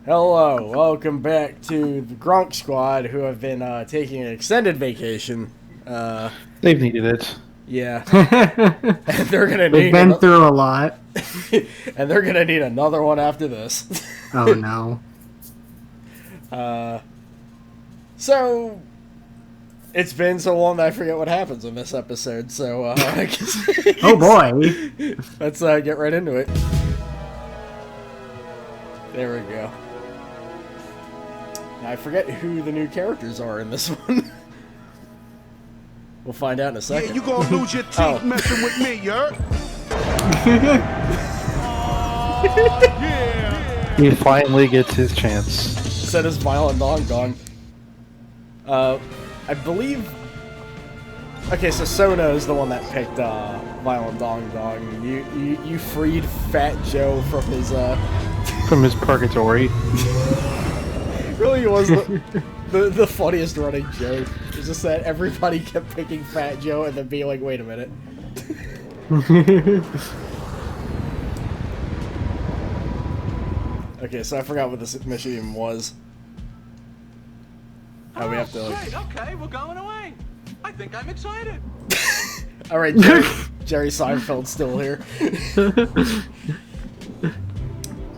Hello, welcome back to the Grunksquad, who have been taking an extended vacation. They've needed it. Yeah. And they're gonna They've been through a lot. and they're gonna need another one after this. Oh no. So it's been so long that I forget what happens in this episode, so I guess Oh boy. let's get right into it. There we go. Now, I forget who the new characters are in this one. We'll find out in a second. Yeah, you gonna lose your teeth messing with me, yeah? Yeah. He finally gets his chance. Said his violent dong dong. I believe. Okay, so Sona is the one that picked violent dong dong. You freed Fat Joe from his purgatory. Really was the funniest running joke. It's just that everybody kept picking Fat Joe and then being like, wait a minute. Okay, so I forgot what this mission even was. Oh, we have to like... Great, okay, we're going away. I think I'm excited. Alright, Jerry Seinfeld's still here.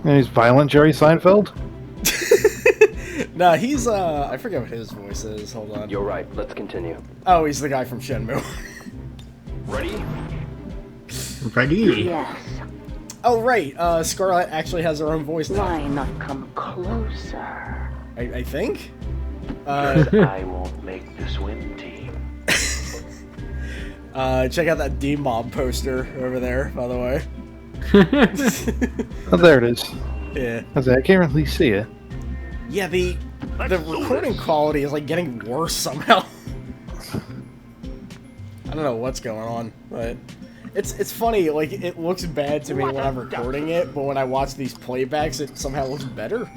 And he's violent Jerry Seinfeld? Nah, he's, I forget what his voice is. Hold on. You're right, let's continue. Oh, he's the guy from Shenmue. Ready? Ready? Yes. Oh, right, Scarlet actually has her own voice now. Why not come closer? I think? I won't make the swim team. Check out that D-Mob poster over there, by the way. Oh, there it is. Yeah. I can't really see it. Yeah, the recording quality is like getting worse somehow. I don't know what's going on, but it's funny. Like, it looks bad to me when I'm recording it, but when I watch these playbacks, it somehow looks better.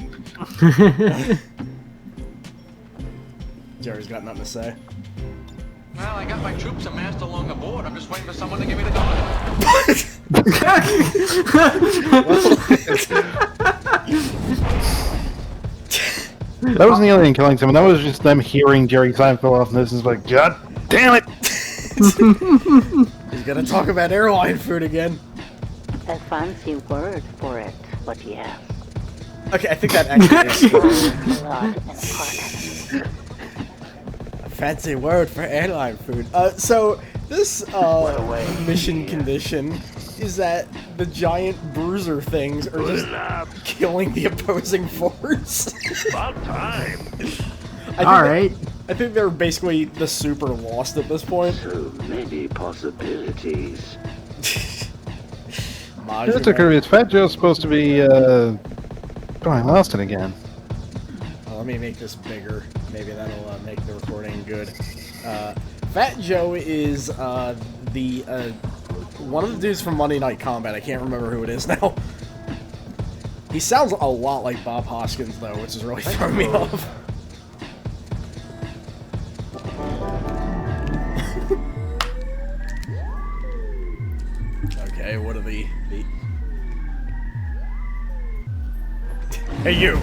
Jerry's got nothing to say. Well, I got my troops amassed along the board. I'm just waiting for someone to give me the go. That wasn't the alien killing someone. That was just them hearing Jerry Seinfeld off, and this is like, God damn it! He's gonna talk about airline food again. A fancy word for it, but yes. Okay, I think that actually is Blood and heart. a fancy word for airline food. So this mission condition is that the giant bruiser things are just killing the opposing force. About time. Alright. I think they're basically the super lost at this point. So many possibilities. That's okay. Is Fat Joe supposed to be, oh, I lost it again. Let me make this bigger. Maybe that'll make the recording good. Fat Joe is one of the dudes from Monday Night Combat. I can't remember who it is now. He sounds a lot like Bob Hoskins, though, which is really throwing me off. Okay, what are the... Hey, you! I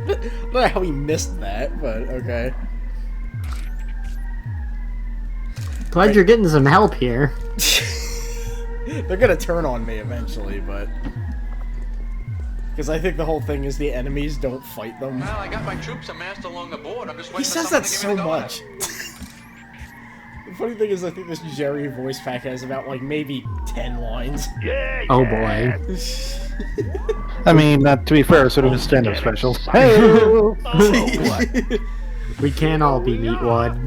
don't know how he missed that, but okay. Glad you're getting some help here. They're gonna turn on me eventually, but... Because I think the whole thing is the enemies don't fight them. Well, I got my troops amassed along the board. I'm just waiting He for says someone that to give so me the go. much. The funny thing is, I think this Jerry voice pack has about, like, maybe 10 lines. Yeah, Oh boy. I mean, to be fair, so do his stand-up specials. Hey! Oh, what? We can't all be Meatwad.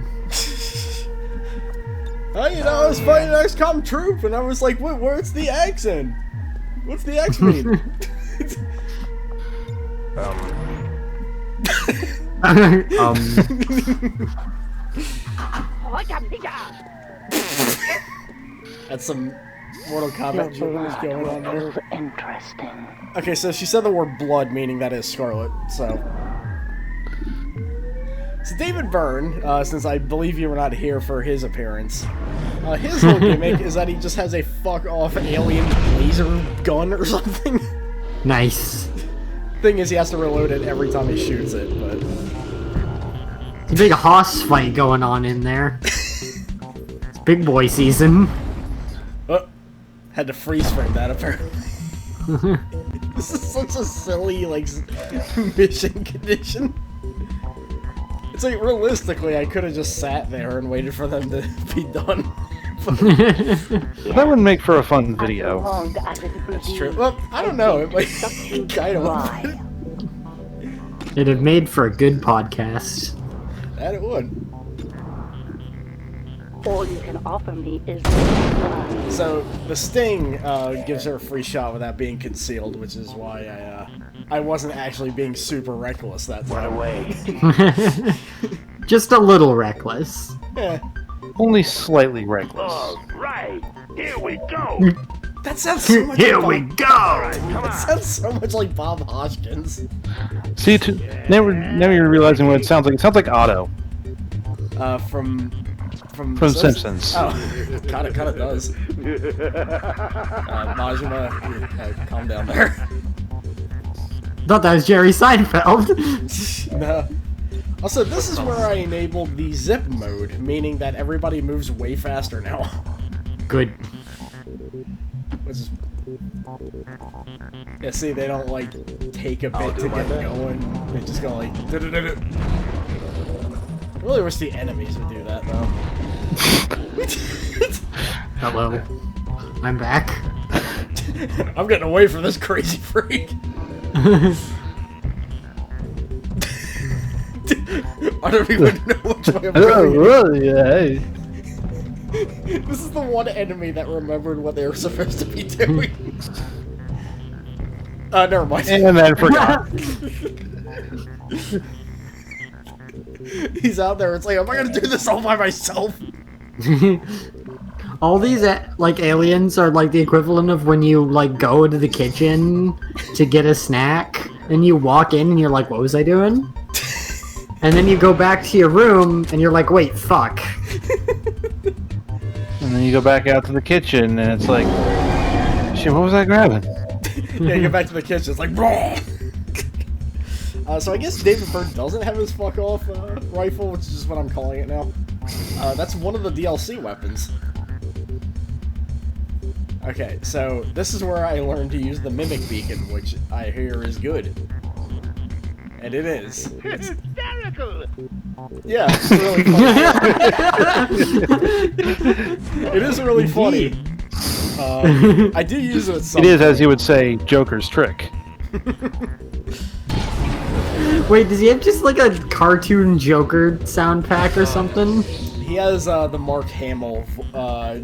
Oh, you know, I was fighting an XCOM troop, and I was like, where's the X in? What's the X mean? That's some Mortal Kombat gibberish going on there. Interesting. Okay, so she said the word blood, meaning that is Scarlet, so... So David Byrne, since I believe you were not here for his appearance, his whole gimmick is that he just has a fuck-off alien laser gun or something. Nice. Thing is, he has to reload it every time he shoots it, but... It's a big hoss fight going on in there. It's big boy season. Oh, had to freeze frame that, apparently. This is such a silly, like, mission condition. It's like, realistically, I could have just sat there and waited for them to be done. That would make for a fun video. That's true. Well, I don't know. It might kind of. It'd have made for a good podcast. That it would. All you can offer me is... So, the sting gives her a free shot without being concealed, which is why I wasn't actually being super reckless that time. Just a little reckless. Yeah. Only slightly reckless. Right, here we go. That sounds so much Here like we Bob, go! that sounds so much like Bob Hoskins. See, now you're realizing what it sounds like. It sounds like Otto From Simpsons. Oh, kind of does. Majima, calm down there. Thought that was Jerry Seinfeld. No. Also, this is where I enabled the zip mode, meaning that everybody moves way faster now. Good. Which is... Yeah, see, they don't, like, take a bit to get going. They just go, like... I really wish the enemies would do that, though. Hello. I'm back. I'm getting away from this crazy freak. I don't even know which way I'm going. Really? Yeah. This is the one enemy that remembered what they were supposed to be doing. Never mind. And then forgot. He's out there. It's like, am I gonna do this all by myself? All these like aliens are like the equivalent of when you like go to the kitchen to get a snack and you walk in and you're like, what was I doing? And then you go back to your room and you're like, wait, fuck. And then you go back out to the kitchen and it's like, shit, what was I grabbing? Yeah, you get back to the kitchen. It's like, raw. So I guess David Byrne doesn't have his fuck off rifle, which is just what I'm calling it now. That's one of the DLC weapons. Okay, so this is where I learned to use the mimic beacon, which I hear is good. And it is. It's hysterical. Yeah, it's really funny. It is really funny. I do use it at some It is, as you would say, Joker's trick. Wait, does he have just like a cartoon Joker sound pack or something? He has the Mark Hamill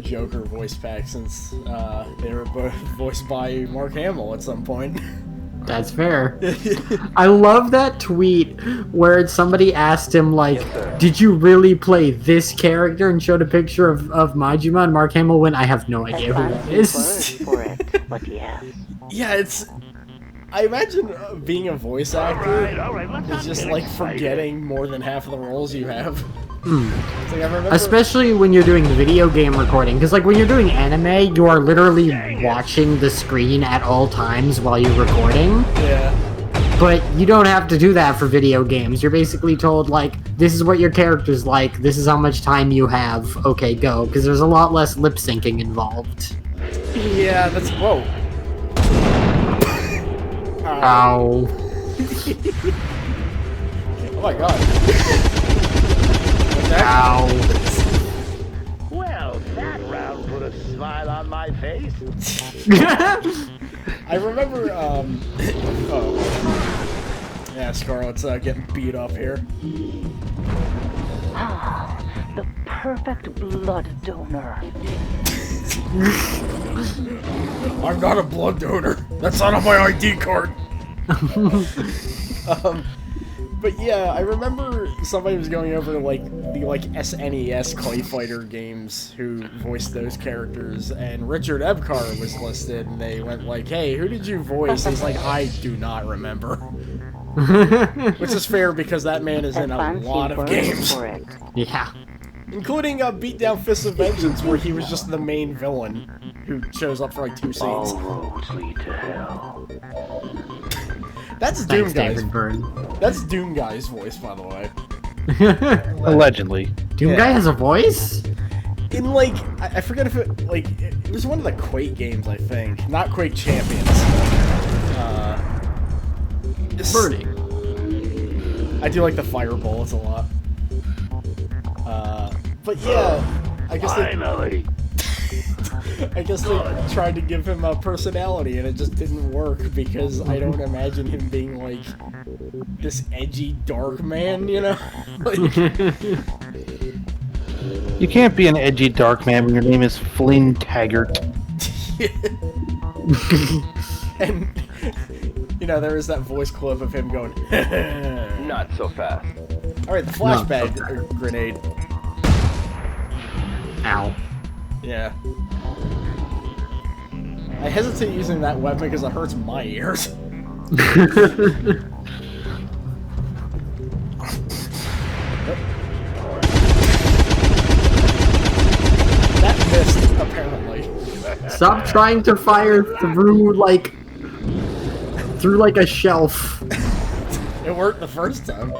Joker voice pack since they were both voiced by Mark Hamill at some point. That's fair. I love that tweet where somebody asked him, like, did you really play this character? And showed a picture of Majima, and Mark Hamill went, I have no idea who that is. for it, but yes. Yeah, it's... I imagine being a voice actor is just like forgetting more than half of the roles you have. It's like, I remember... Especially when you're doing video game recording, because like when you're doing anime, you are literally watching the screen at all times while you're recording. Yeah. But you don't have to do that for video games. You're basically told, like, this is what your character's like, this is how much time you have, okay, go. Because there's a lot less lip syncing involved. Yeah, that's... Whoa. Ow. Oh my god. Ow. Well, that round put a smile on my face. I remember, oh. Yeah, Scarlett's getting beat up here. Ah, the perfect blood donor. I'm not a blood donor. That's not on my ID card. But yeah, I remember somebody was going over like the SNES Clay Fighter games who voiced those characters, and Richard Epcar was listed, and they went like, "Hey, who did you voice?" He's like, "I do not remember." Which is fair because that man is in a lot of games. Yeah. Including Beatdown Fists of Vengeance, where he was just the main villain who shows up for like 2 scenes. All roads lead to hell. That's Doom Thanks, Guy's. David Byrne. That's Doom Guy's voice, by the way. Allegedly. Doom Guy has a voice? In like, I forget if it like it was one of the Quake games, I think, not Quake Champions. Burning. I do like the fire bullets a lot. But yeah, I guess Finally. I guess they tried to give him a personality, and it just didn't work because I don't imagine him being like this edgy dark man, you know? Like, You can't be an edgy dark man when your name is Flynn Taggart. and you know, there is that voice clip of him going, Not so fast. Alright, the flashbang grenade. Ow. Yeah. I hesitate using that weapon because it hurts my ears. That missed, apparently. Stop trying to fire through like a shelf. It worked the first time.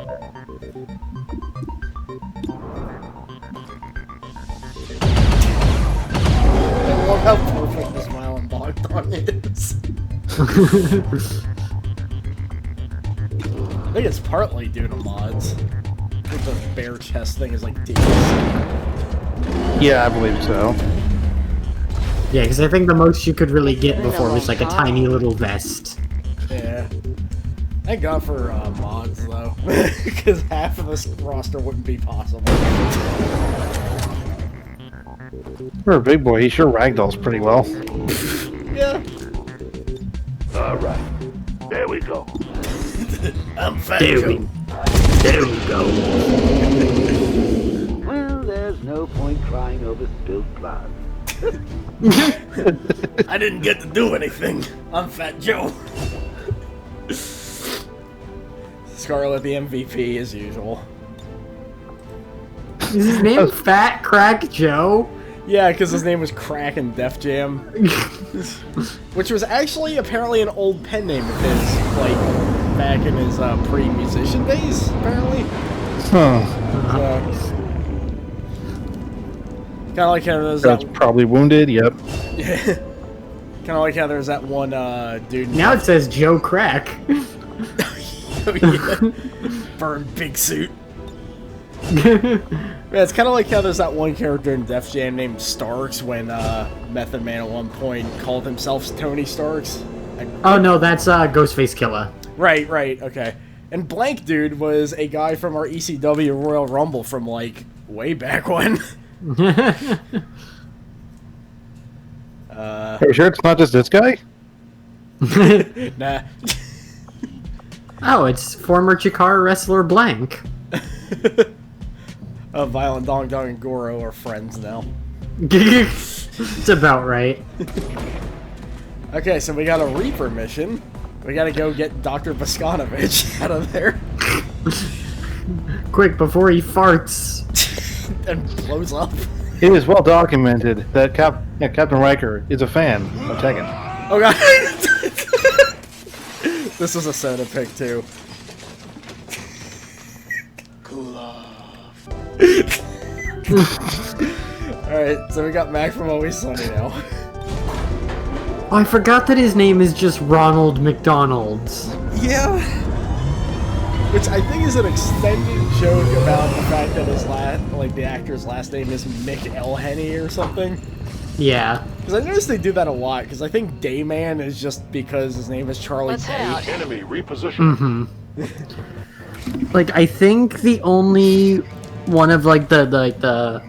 I love how perfect this Violent Bogdan is. I think it's partly due to mods. I think the bare chest thing is like DLC. Yeah, I believe so. Yeah, because I think the most you could really get before was like a tiny little vest. Yeah. Thank God for mods, though. Because half of this roster wouldn't be possible. For a big boy, he sure ragdolls pretty well. Yeah. Alright. There we go. I'm fat. There we go. Well, there's no point crying over spilled blood. I didn't get to do anything. I'm Fat Joe. Scarlet the MVP as usual. Is his name Fat Crack Joe? Yeah, because his name was Crack in Def Jam. Which was actually apparently an old pen name of his, like, back in his pre-musician days, apparently. Huh. Kind of like how there's That's that... probably wounded, yep. Kind of like how there's that one dude... Now it says Joe Crack. Burn big suit. Yeah, it's kind of like how there's that one character in Def Jam named Starks when Method Man at one point called himself Tony Starks. Oh no, that's Ghostface Killer. Right, okay. And Blank Dude was a guy from our ECW Royal Rumble from, like, way back when. Are you sure it's not just this guy? Nah. Oh, it's former Chikara wrestler Blank. Violent Dong Dong and Goro are friends now. It's about right. Okay, so we got a Reaper mission. We gotta go get Dr. Boskanovich out of there. Quick, before he farts. And blows up. It is well documented that Captain Riker is a fan of Tekken. Oh god. This was a soda pick too. Cool off. Alright, so we got Mac from Always Sunny now. Oh, I forgot that his name is just Ronald McDonald's. Yeah. Which I think is an extended joke about the fact that his the actor's last name is Mick Elhenny or something. Yeah. Because I noticed they do that a lot, because I think Dayman is just because his name is Charlie Day. Enemy reposition. Like, I think the only one of, like, the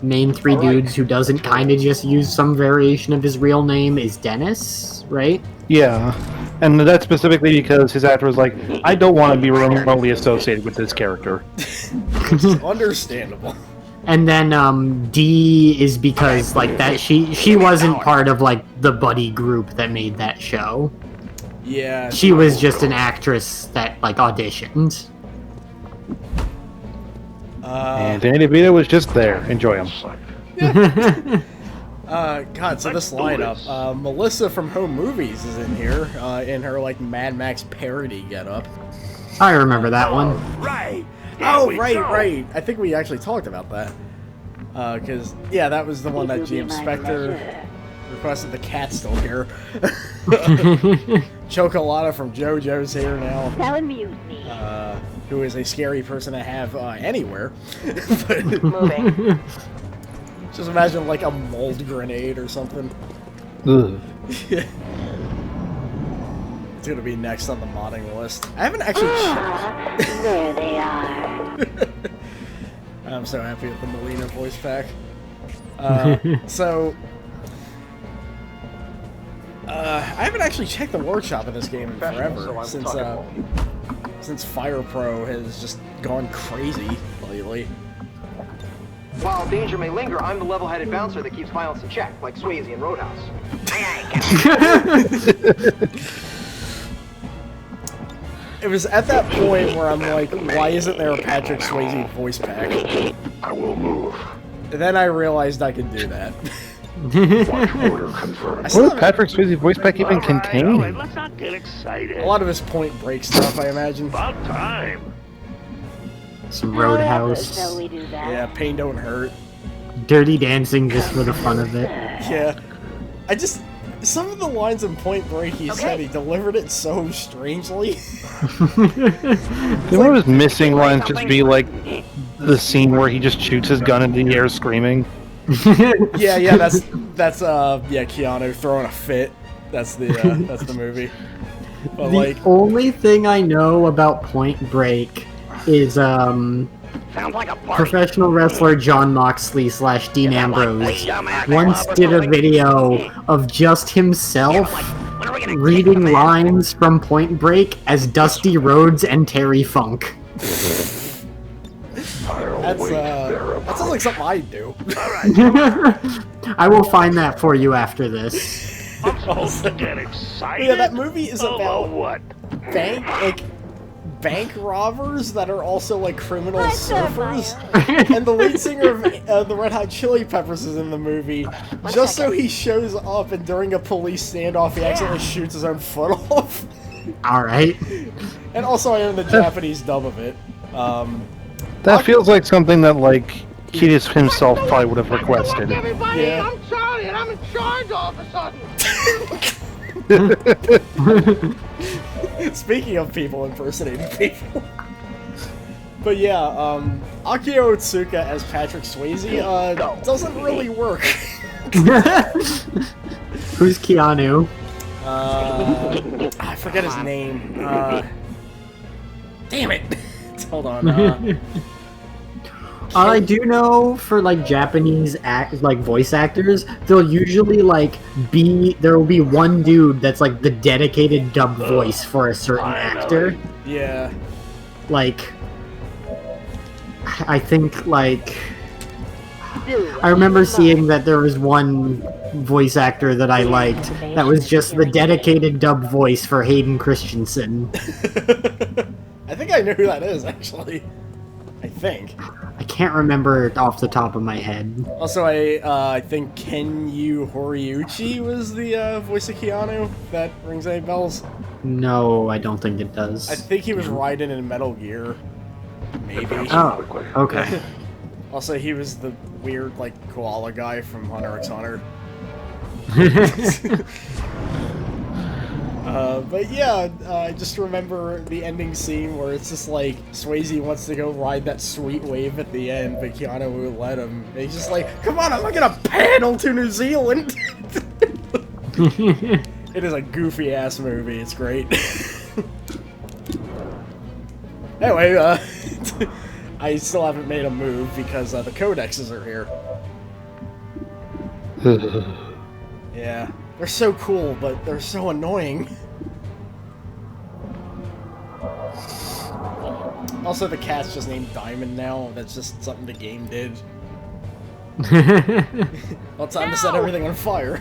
main three dudes who doesn't kind of just use some variation of his real name is Dennis, right? Yeah. And that's specifically because his actor was like, I don't want to be remotely associated with this character. Which is understandable. And then D is because like that she wasn't part of like the buddy group that made that show. Yeah. She was just an actress that like auditioned. And Danny DeVito was just there. Enjoy him. God, so this lineup, Melissa from Home Movies is in here, in her, like, Mad Max parody getup. I remember that one. Right. Right. I think we actually talked about that. Cause, yeah, that was the one that GM Spectre requested. The cat's still here. Chocolata from JoJo's here now. Now amuse me. Who is a scary person to have anywhere. But Moving. just imagine like a mold grenade or something. Ugh. It's gonna be next on the modding list. I haven't actually checked. There they are. I'm so happy with the Melina voice pack. So I haven't actually checked the workshop of this game in forever since Fire Pro has just gone crazy lately. While danger may linger, I'm the level-headed bouncer that keeps violence in check, like Swayze in Roadhouse. It was at that point where I'm like, why isn't there a Patrick Swayze voice pack? I will move. And then I realized I could do that. Watch order confirmed. What does Patrick Swayze voice pack even contain? Alright, let's not get excited. A lot of his Point Break stuff, I imagine. About time. Some Roadhouse. So we do that. Yeah, Pain Don't Hurt. Dirty Dancing just for the fun of it. Yeah. Some of the lines in Point Break he said, he delivered it so strangely. One of his missing lines just be like the scene where he just shoots his gun into the air screaming. Yeah, that's Keanu throwing a fit. That's the movie. But The only thing I know about Point Break is Sounds like a party. professional wrestler John Moxley / Dean Ambrose once did a video of just himself reading lines from Point Break as Dusty Rhodes and Terry Funk. that sounds like something I'd do. I will find that for you after this. I'm supposed to get excited. Yeah, that movie is about what? bank robbers that are also like criminal surfers, and the lead singer of the Red Hot Chili Peppers is in the movie just so he shows up, and during a police standoff he accidentally shoots his own foot off. Alright. And also I own the Japanese dub of it. That feels like something that like Kiedis himself probably would have requested. Yeah. I'm Charlie and I'm in charge all of a sudden. Speaking of people impersonating people. But yeah, Akio Otsuka as Patrick Swayze doesn't really work. Who's Keanu? I forget his name. Damn it! Hold on. I do know for like Japanese voice actors, they'll usually there will be one dude that's like the dedicated dub voice for a certain actor. Yeah. Like, I think like I remember seeing that there was one voice actor that I liked that was just the dedicated dub voice for Hayden Christensen. I think I know who that is, actually. I think. I can't remember it off the top of my head. Also, I think Kenyu Horiuchi was the voice of Keanu. If that rings any bells? No, I don't think it does. I think he was Raiden in Metal Gear. Maybe. Oh, okay. Also, he was the weird, like, koala guy from Hunter x Hunter. But yeah, I just remember the ending scene where it's just like Swayze wants to go ride that sweet wave at the end, but Keanu won't let him. And he's just like, "Come on, I'm not gonna paddle to New Zealand." It is a goofy ass movie. It's great. Anyway, I still haven't made a move because the codexes are here. Yeah. They're so cool, but they're so annoying. Also, the cat's just named Diamond now. That's just something the game did. Well, time to set everything on fire.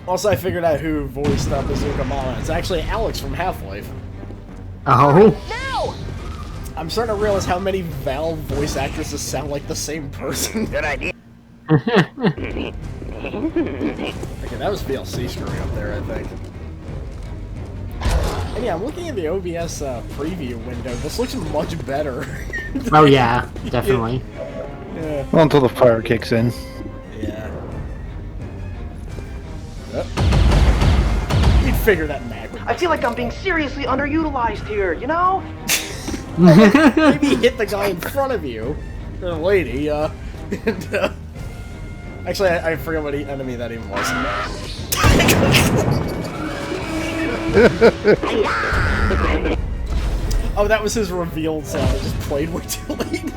Also, I figured out who voiced Bazooka Mama. It's actually Alex from Half-Life. Oh? I'm starting to realize how many Valve voice actresses sound like the same person. Good idea. Okay, that was VLC screwing up there, I think. And yeah, I'm looking at the OBS preview window. This looks much better. Oh yeah, definitely. Yeah. Well, until the fire kicks in. Yeah. You'd figure that mag would I feel like I'm being seriously underutilized here, you know? maybe hit the guy in front of you. Or the lady, and, actually, I forget what enemy that even was. Oh, that was his revealed sound. I just played way too late.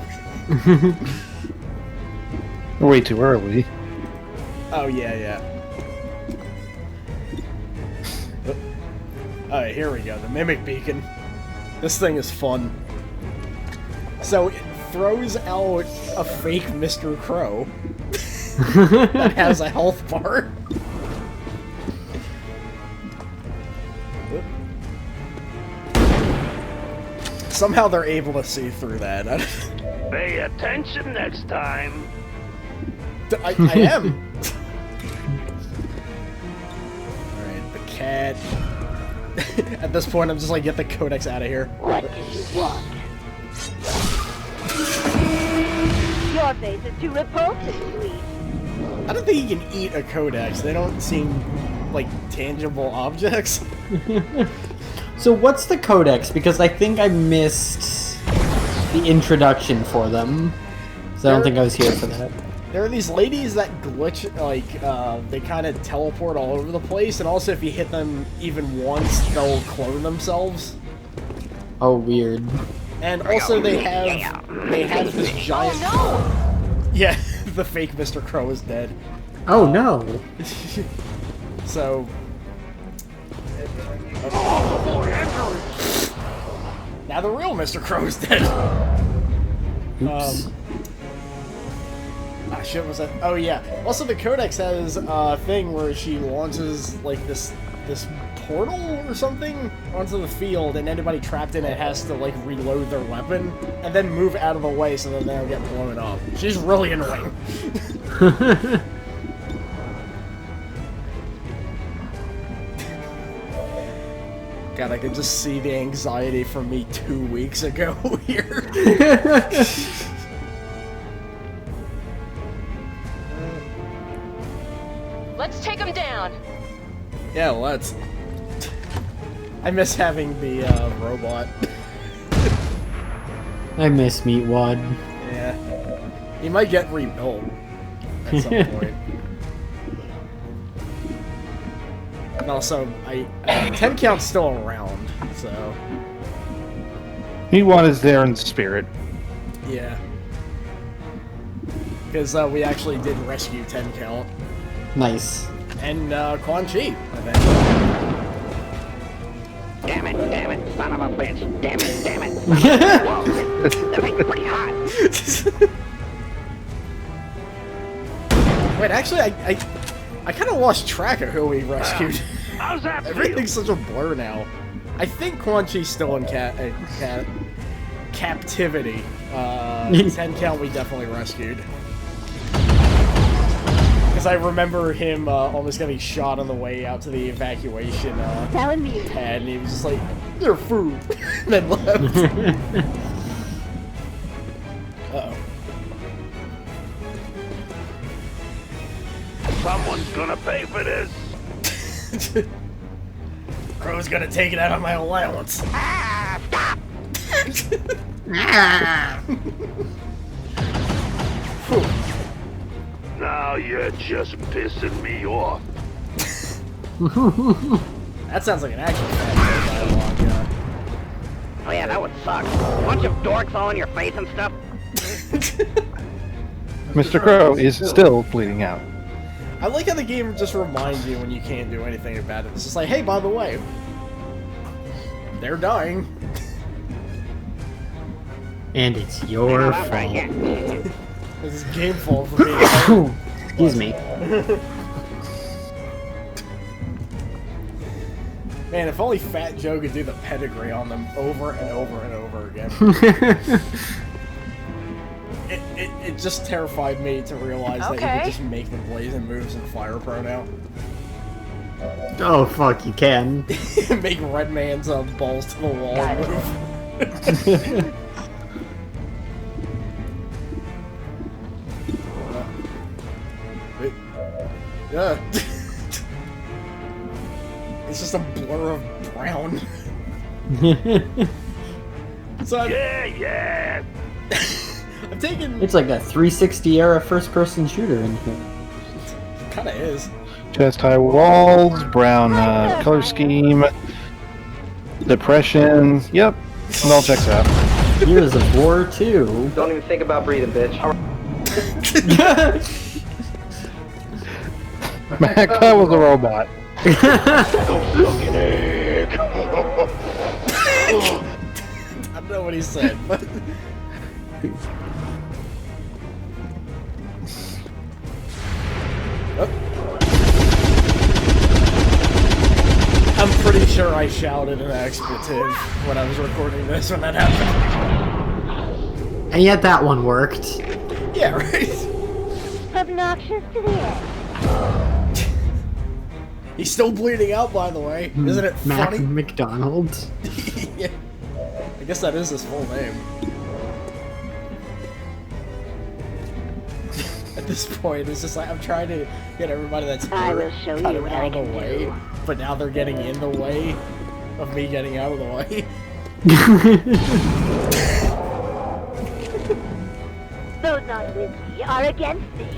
Way too early. Oh, yeah. Alright, here we go. The Mimic Beacon. This thing is fun. So, it throws out a fake Mr. Crow that has a health bar. Somehow they're able to see through that. Pay attention next time. I am. Alright, the cat. At this point, I'm just like, get the Codex out of here. What do you want? Your face is too repulsive, sweet. I don't think you can eat a Codex. They don't seem like tangible objects. So what's the Codex? Because I think I missed the introduction for them. So I don't think I was here for that. There are these ladies that glitch, like, they kind of teleport all over the place, and also if you hit them even once, they'll clone themselves. Oh, weird. And also they have this giant... Oh Yeah, the fake Mr. Crow is dead. Oh no! So... Now the real Mr. Crow is dead. Oops. Ah, shit, was that? Oh yeah. Also, the Codex has a thing where she launches like this portal or something onto the field, and anybody trapped in it has to like reload their weapon and then move out of the way so that they don't get blown up. She's really annoying. God, I could just see the anxiety from me 2 weeks ago here. Let's take him down. Yeah, let's. I miss having the robot. I miss Meatwad. Yeah. He might get rebuilt at some point. And also, 10 count's still around, so... Meatwad is there in spirit. Yeah. Because we actually did rescue 10 count. Nice. And Quan Chi, I think. Damn it, son of a bitch. Damn it. Whoa, that thing's pretty hot. Wait, actually, I kind of lost track of who we rescued. How's that feel? Everything's such a blur now. I think Quan Chi's still in captivity. 10 count we definitely rescued. Because I remember him almost getting shot on the way out to the evacuation Telling me. pad, and he was just like, "Your food," and then left. Uh-oh. Someone's gonna pay for this. Crow's gonna take it out of my allowance. Ah, stop! Now you're just pissing me off. That sounds like an actual dialogue, yeah. Oh yeah, that would suck. A bunch of dorks all in your face and stuff. Mr. Crow is still bleeding out. I like how the game just reminds you when you can't do anything about it. It's just like, hey, by the way, they're dying. And it's your fault. This is game fault for me. Excuse me. Man, if only Fat Joe could do the pedigree on them over and over and over again. It just terrified me to realize that you could just make the blazing moves in Fire Pro now. Oh fuck, you can. Make Red Man's balls to the wall move. Yeah. It's just a blur of brown. So yeah. I'm taking. It's like a 360 era first-person shooter in here. Kinda is. Chest high walls, brown color scheme, depression. Yep, it all checks out. Here's a War 2. Don't even think about breathing, bitch. That was a robot. I don't know what he said, but. I'm pretty sure I shouted an expletive when I was recording this when that happened. And yet that one worked. Yeah, right? Obnoxious to the end. He's still bleeding out, by the way. Isn't it Mac funny? McDonald. Yeah. I guess that is his full name. At this point, it's just like I'm trying to get everybody that's I will hurt show out you of what I the can way, do. but now they're getting in the way of me getting out of the way. Those not with me are against me.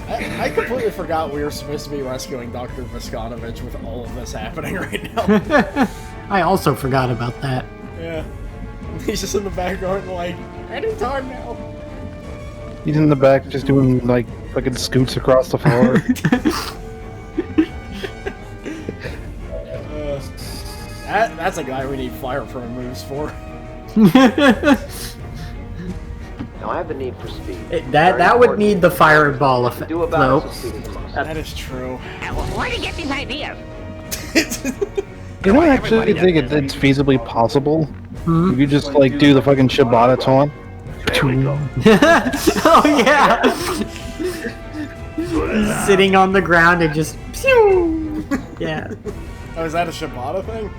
I completely forgot we were supposed to be rescuing Dr. Voskanovich with all of this happening right now. I also forgot about that. Yeah. He's just in the background like, anytime now. He's in the back just doing like fucking scoots across the floor. That's a guy we need Fire Pro moves for. Now I have the need for speed. That would need the fireball effect. Do about Nope. it, so speed is the most. That is true. Where do you get these ideas? You don't actually think it's feasibly possible? You could just like do the fucking Shibata taunt. There we go. Oh yeah. He's sitting on the ground and just pew. Yeah. Oh, is that a Shibata thing?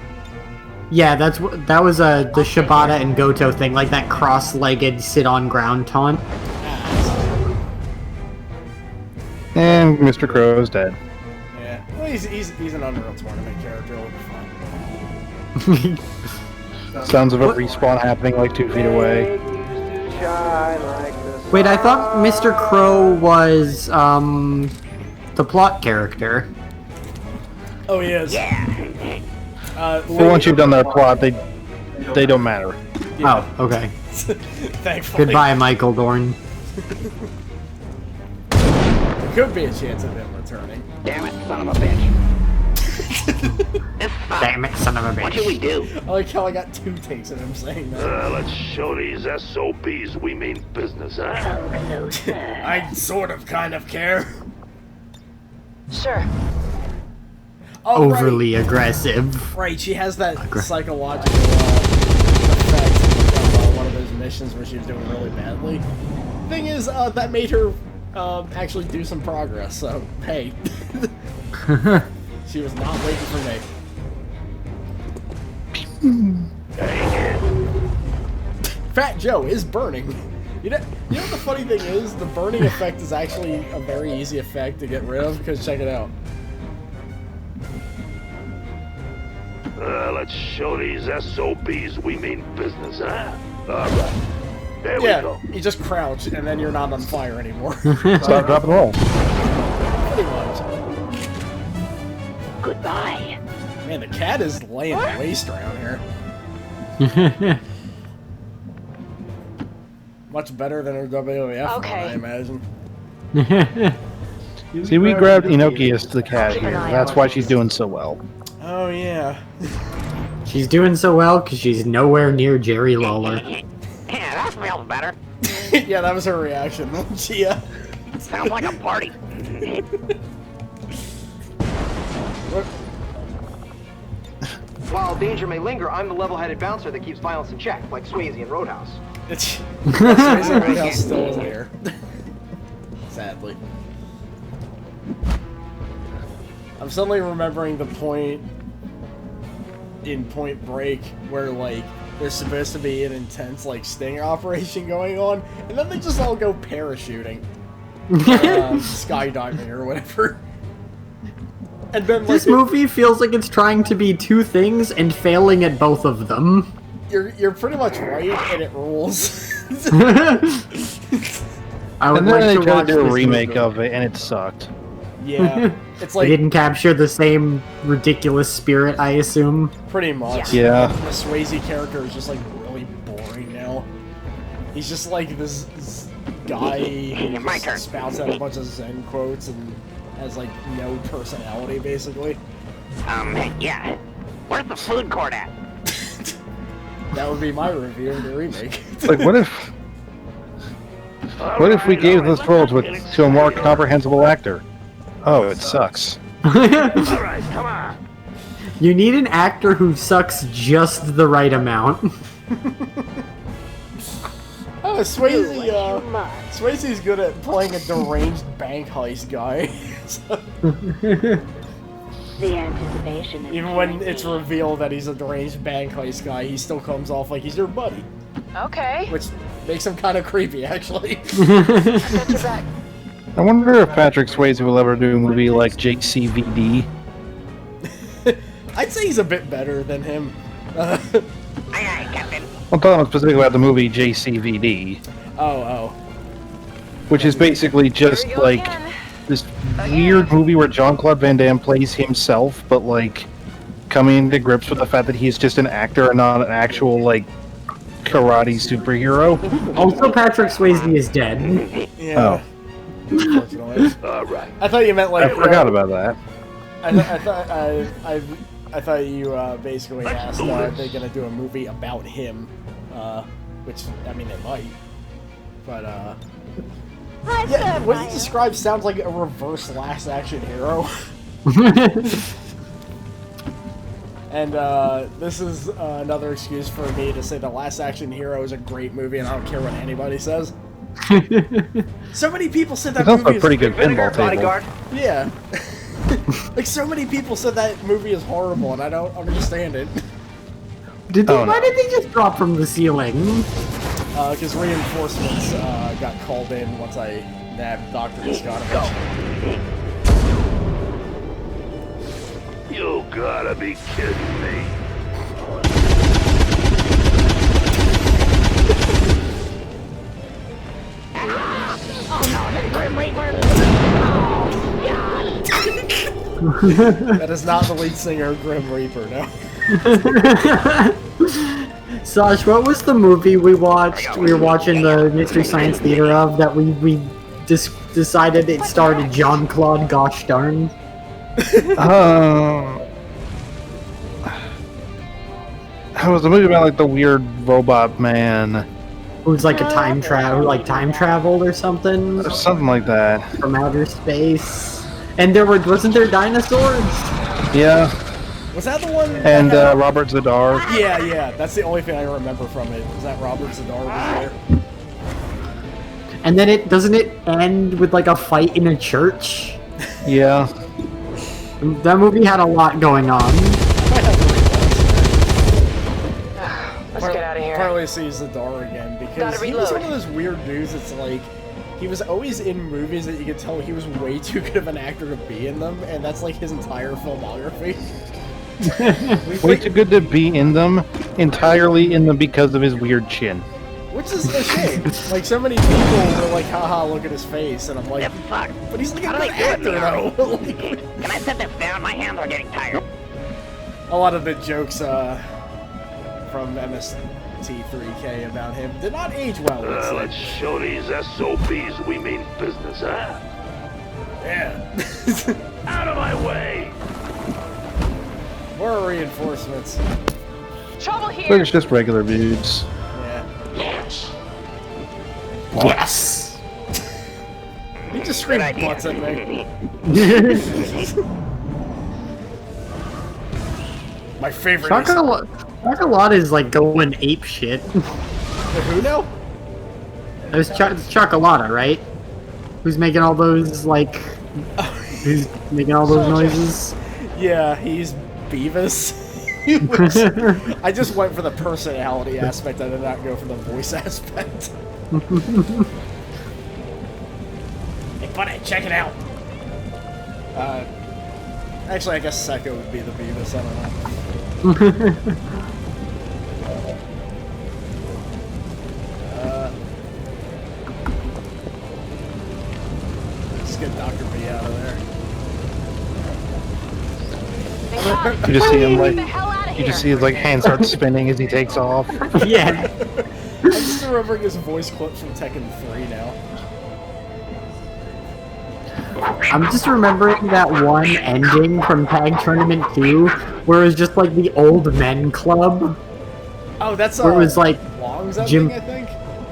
Yeah, that was the Shibata and Goto thing, like that cross-legged sit-on-ground taunt. And Mr. Crow's dead. Yeah. Well, he's an Unreal Tournament character. It'll be fine. Sounds of a respawn happening like 2 feet away. Wait, I thought Mr. Crow was the plot character. Oh, he is. Yeah. But once you've done their plot, they don't matter. Yeah. Oh, okay. Thankfully. Goodbye, Michael Dorn. There could be a chance of him returning. Damn it, son of a bitch. Damn it, son of a What should bitch. we do? I like how I got 2 takes of him saying that. Let's show these SOBs we mean business, huh? Come closer. I sort of kind of care. Sure. Oh, Overly aggressive. Right, she has that psychological effect of one of those missions where she was doing really badly. Thing is, that made her actually do some progress, so hey. She was not waiting for me. Fat Joe is burning. You know what the funny thing is? The burning effect is actually a very easy effect to get rid of, because check it out. Let's show these SOBs we mean business, huh? Alright. There we go. You just crouch, and then you're not on fire anymore. Start, drop, and roll. Pretty much. Goodbye. Man, the cat is laying waste around here. Much better than her WWF one, I imagine. See, we grabbed Enochius the cat here. That's why she's doing so well. Oh, yeah. She's doing so well because she's nowhere near Jerry Lawler. Yeah, that feels better. Yeah, that was her reaction. She, Sounds like a party. While danger may linger, I'm the level-headed bouncer that keeps violence in check, like Swayze in Roadhouse. It's Swayze Roadhouse still isn't here. Sadly. I'm suddenly remembering the point in Point Break where, like, there's supposed to be an intense, like, sting operation going on, and then they just all go parachuting. Skydiving or whatever. And then, like, this movie feels like it's trying to be two things and failing at both of them. You're pretty much right, and it rules. I would And then like they to tried watch to do a this remake movie. of it, and it sucked. Yeah, it's They like didn't capture the same ridiculous spirit, I assume. pretty much. Yeah. The Swayze character is just like really boring now. He's just like this guy who My just turn. spouts out a bunch of Zen quotes and has like no personality, basically. Yeah. Where's the food court at? That would be my review of the remake. Like, what if we gave this role to a more comprehensible actor? Oh, it sucks. Alright, come on. You need an actor who sucks just the right amount. Oh, Swayze's good at playing a deranged bank heist guy. So, The anticipation. even when it's revealed that he's a deranged bank heist guy, he still comes off like he's your buddy, Okay. which makes him kind of creepy, actually. Got your back. I wonder if Patrick Swayze will ever do a movie like JCVD. I'd say he's a bit better than him. Aye, aye, Captain. I'm talking specifically about the movie JCVD, Oh. which is basically just Here we go like again. this weird movie where Jean-Claude Van Damme plays himself, but like coming to grips with the fact that he's just an actor and not an actual like karate superhero. Also, Patrick Swayze is dead. Yeah. Oh. Unfortunately. Alright. I thought you meant like. I forgot about that. I thought you basically asked are they gonna do a movie about him, which I mean they might, but yeah, what you described sounds like a reverse Last Action Hero. And this is another excuse for me to say The Last Action Hero is a great movie, and I don't care what anybody says. So many people said that It's also movie a pretty is good pinball table. Bodyguard. yeah. Like so many people said that movie is horrible, and I don't understand it. Why did they just drop from the ceiling? Because reinforcements got called in once I nabbed Dr. Scott. You gotta be kidding me. That is not the lead singer of Grim Reaper, no. Sash, what was the movie we watched? We were watching the Mystery Science Theater of that we decided it starred Jean-Claude Gosh Darn. It was a movie about like the weird robot man Who's like a time traveled or something or something like that. from outer space. And wasn't there dinosaurs? Yeah, Was that the one? and Robert Zadar. Yeah, that's the only thing I remember from it. Was that Robert Zadar was there? And then doesn't it end with like a fight in a church? Yeah, That movie had a lot going on. Let's get out of here. Partly see Zadar again because Gotta he was one reload. of those weird dudes. It's like he was always in movies that you could tell he was way too good of an actor to be in them, and that's like his entire filmography. way too good to be in them. Entirely in them because of his weird chin. Which is a shame. Like so many people were like, "Haha, look at his face," and I'm like, The fuck? "But he's like a How do good they do it, actor, Nero? though." Can I set this down? My hands are getting tired. A lot of the jokes from MST3K about him did not age well. Let's Let's say. show these SOBs we mean business, huh? Yeah. Out of my way! More reinforcements. Trouble But here. it's just regular dudes. Yeah. Yes. Yes. He just screamed idea. butts at me. My favorite Chocolate is like going ape shit. Who now? It's Chocolata, right? Who's making all those, like... Who's making all those noises? Yeah, he's Beavis. I just went for the personality aspect, I did not go for the voice aspect. Hey buddy, check it out! Actually I guess Sekko would be the Beavis, I don't know. Let's get Dr. B out of there. You just see him like, you just see his like hands start spinning as he takes off. Yeah. I'm just remembering his voice clip from Tekken 3 now. I'm just remembering that one ending from Tag Tournament 2, where it was just like the old men club. Oh, that's where it was like Long's ending, I think?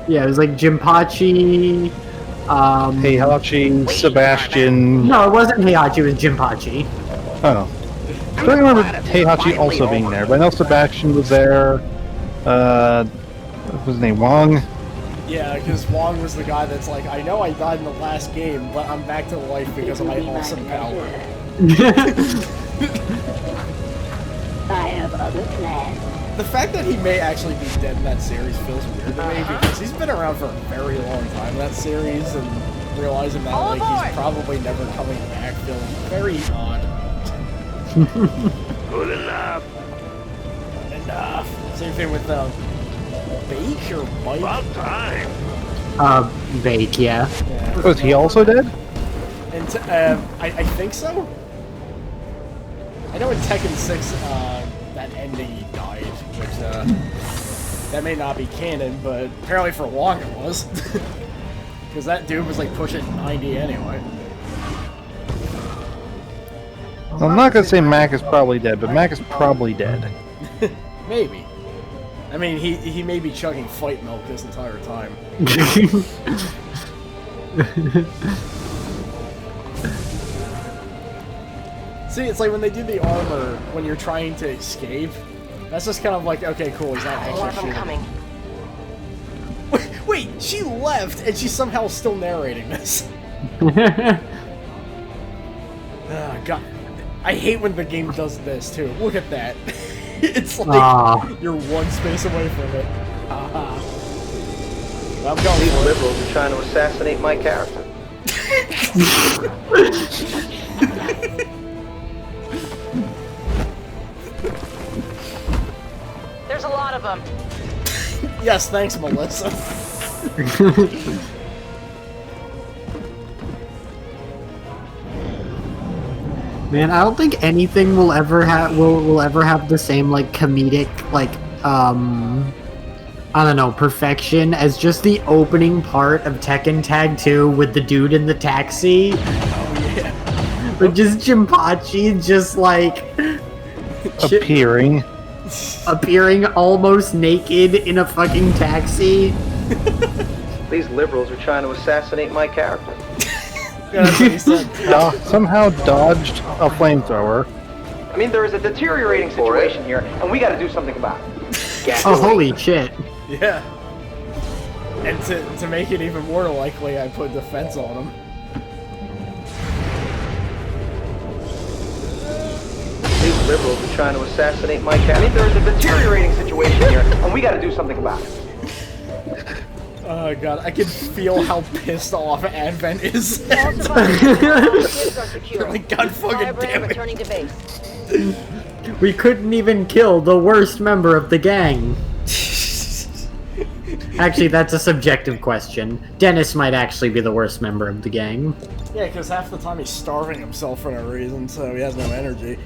Yeah, it was like Jinpachi, Heihachi, Sebastian. No, it wasn't Heihachi, it was Jinpachi. Oh. I don't remember Heihachi also being there, but I know Sebastian was there. What was his name? Wong? Yeah, because Wong was the guy that's like, I know I died in the last game, but I'm back to life because of my awesome power. I have other plans. The fact that he may actually be dead in that series feels weird to me, because he's been around for a very long time in that series, and realizing that like he's probably never coming back feels very odd. Good enough. Enough. Same thing with Bake or Mike? About time. Bake, yeah. Was he also dead? And I think so. I know in Tekken 6, that ending he died, which that may not be canon, but apparently for long it was. Because that dude was like pushing 90 anyway. Well, I'm not gonna say Mac is probably dead, but Mac is probably dead. Maybe. I mean, he may be chugging fight milk this entire time. See, it's like when they do the armor when you're trying to escape. That's just kind of like, okay, cool, he's not actually shooting. Coming. Wait, she left and she's somehow still narrating this. Oh, God. I hate when the game does this, too. Look at that. It's like you're one space away from it. I'm going. These liberals are trying to assassinate my character. There's a lot of them. Yes, thanks, Melissa. Man, I don't think anything will ever have will ever have the same like comedic like I don't know, perfection as just the opening part of Tekken Tag 2 with the dude in the taxi. Oh yeah. But just Jinpachi just like appearing almost naked in a fucking taxi. These liberals are trying to assassinate my character. Yeah, that's what he said. Somehow dodged a flamethrower. I mean, there is a deteriorating situation here, and we gotta do something about it. Oh, holy shit. Yeah. And to make it even more likely, I put defense on him. These liberals are trying to assassinate my character. I mean, there is a deteriorating situation here, and we gotta do something about it. Oh god, I can feel how pissed off Advent is. Like, God fucking damn it. Returning to base. We couldn't even kill the worst member of the gang. Actually, that's a subjective question. Dennis might actually be the worst member of the gang. Yeah, because half the time he's starving himself for no reason, so he has no energy.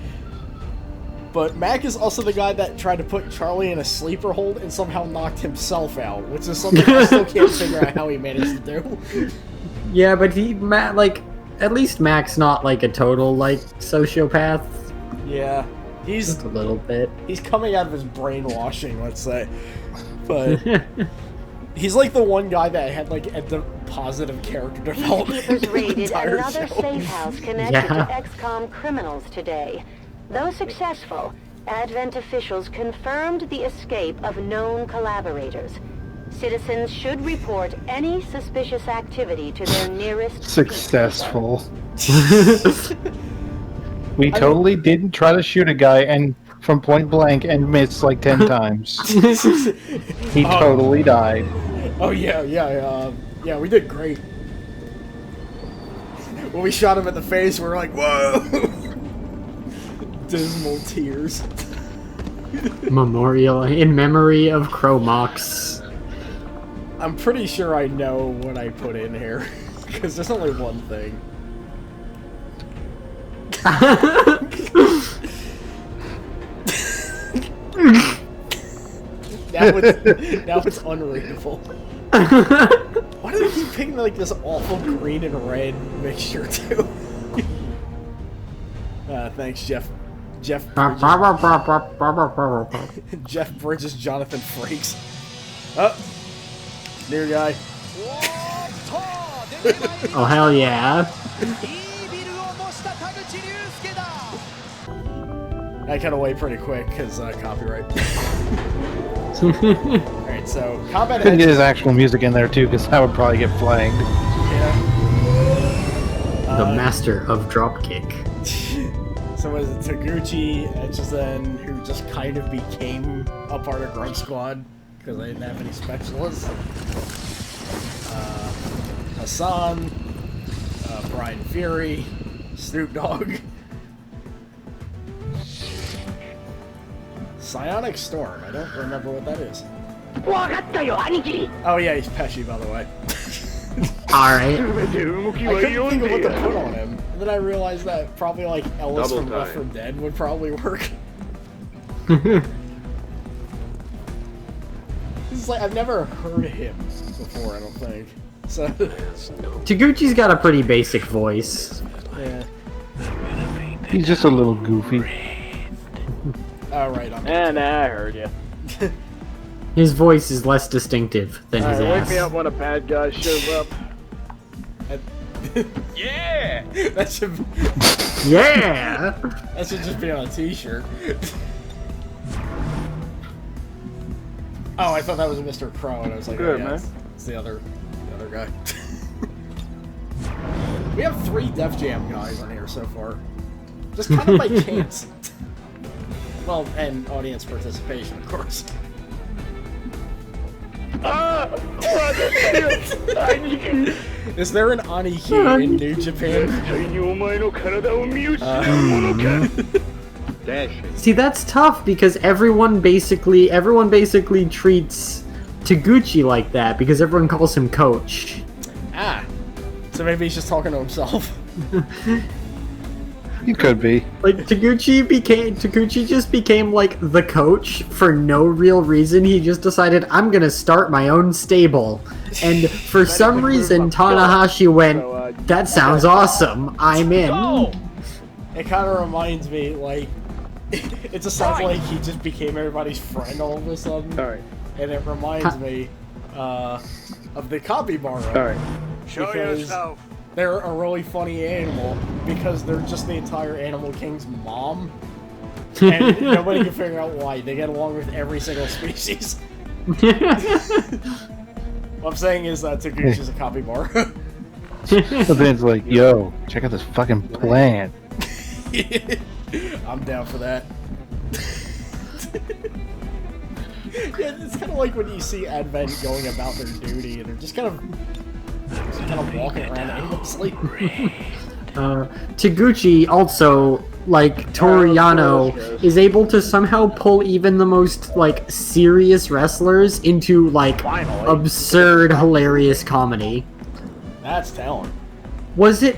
But Mac is also the guy that tried to put Charlie in a sleeper hold and somehow knocked himself out, which is something I still can't figure out how he managed to do. Yeah, but like, at least Mac's not like a total, like, sociopath. Yeah, he's... Just a little bit. He's coming out of his brainwashing, let's say. But... he's like the one guy that had like a positive character development. Peacekeepers raided another safe house connected to XCOM criminals today. Though successful, Advent officials confirmed the escape of known collaborators. Citizens should report any suspicious activity to their nearest... Successful. We totally didn't try to shoot a guy and from point blank and miss like 10 times. He totally died. Oh yeah, we did great. When we shot him in the face, we were like, whoa! Dismal tears. Memorial in memory of Chromox. I'm pretty sure I know what I put in here, because there's only one thing. now it's unreadable. Why do they keep picking like this awful green and red mixture too? Thanks, Jeff. Jeff Bridges, Jonathan Frakes. Oh, new guy. Oh hell yeah! I cut away pretty quick because copyright. Alright, so combat. Couldn't get his actual music in there too, because that would probably get flagged. Yeah. The master of dropkick. So was it Taguchi Echizen, who just kind of became a part of Grunksquad because they didn't have any specialists. Hassan, Brian Fury, Snoop Dogg, Psionic Storm. I don't remember what that is. Oh yeah, he's Pesci, by the way. Alright. I couldn't think of what to put on him. And then I realized that probably like Ellis from Left 4 Dead would probably work. It's like I've never heard him before, I don't think. So Taguchi's got a pretty basic voice. yeah. He's just a little goofy. Oh right, I'm I heard you. His voice is less distinctive than his Wake ass. me up when a bad guy shows up. yeah! That should Yeah! that should just be on a t-shirt. Oh, I thought that was Mr. Crow, and I was like, Good, oh, yeah, man. it's the other guy. We have 3 Def Jam guys on here so far. Just kind of by chance. Well, and audience participation, of course. Is there an Aniki in New Japan? See, that's tough because everyone basically treats Taguchi like that because everyone calls him Coach. Ah, so maybe he's just talking to himself. He could be. Like Taguchi just became like the coach for no real reason. He just decided I'm gonna start my own stable, and for some reason Tanahashi went, "That sounds awesome. I'm in." It kind of reminds me, like, it just sounds like he just became everybody's friend all of a sudden. Alright. And it reminds me of the capybara. Alright. Show yourself. They're a really funny animal because they're just the entire Animal King's mom. And nobody can figure out why. They get along with every single species. What I'm saying is that Taguchi's a capybara. So then it's like, yo, check out this fucking plant. I'm down for that. Yeah, it's kind of like when you see Advent going about their duty, and they're just kind of walking around aimlessly. Taguchi also, like Toriano, is able to somehow pull even the most like serious wrestlers into like absurd, hilarious comedy. That's talent. Was it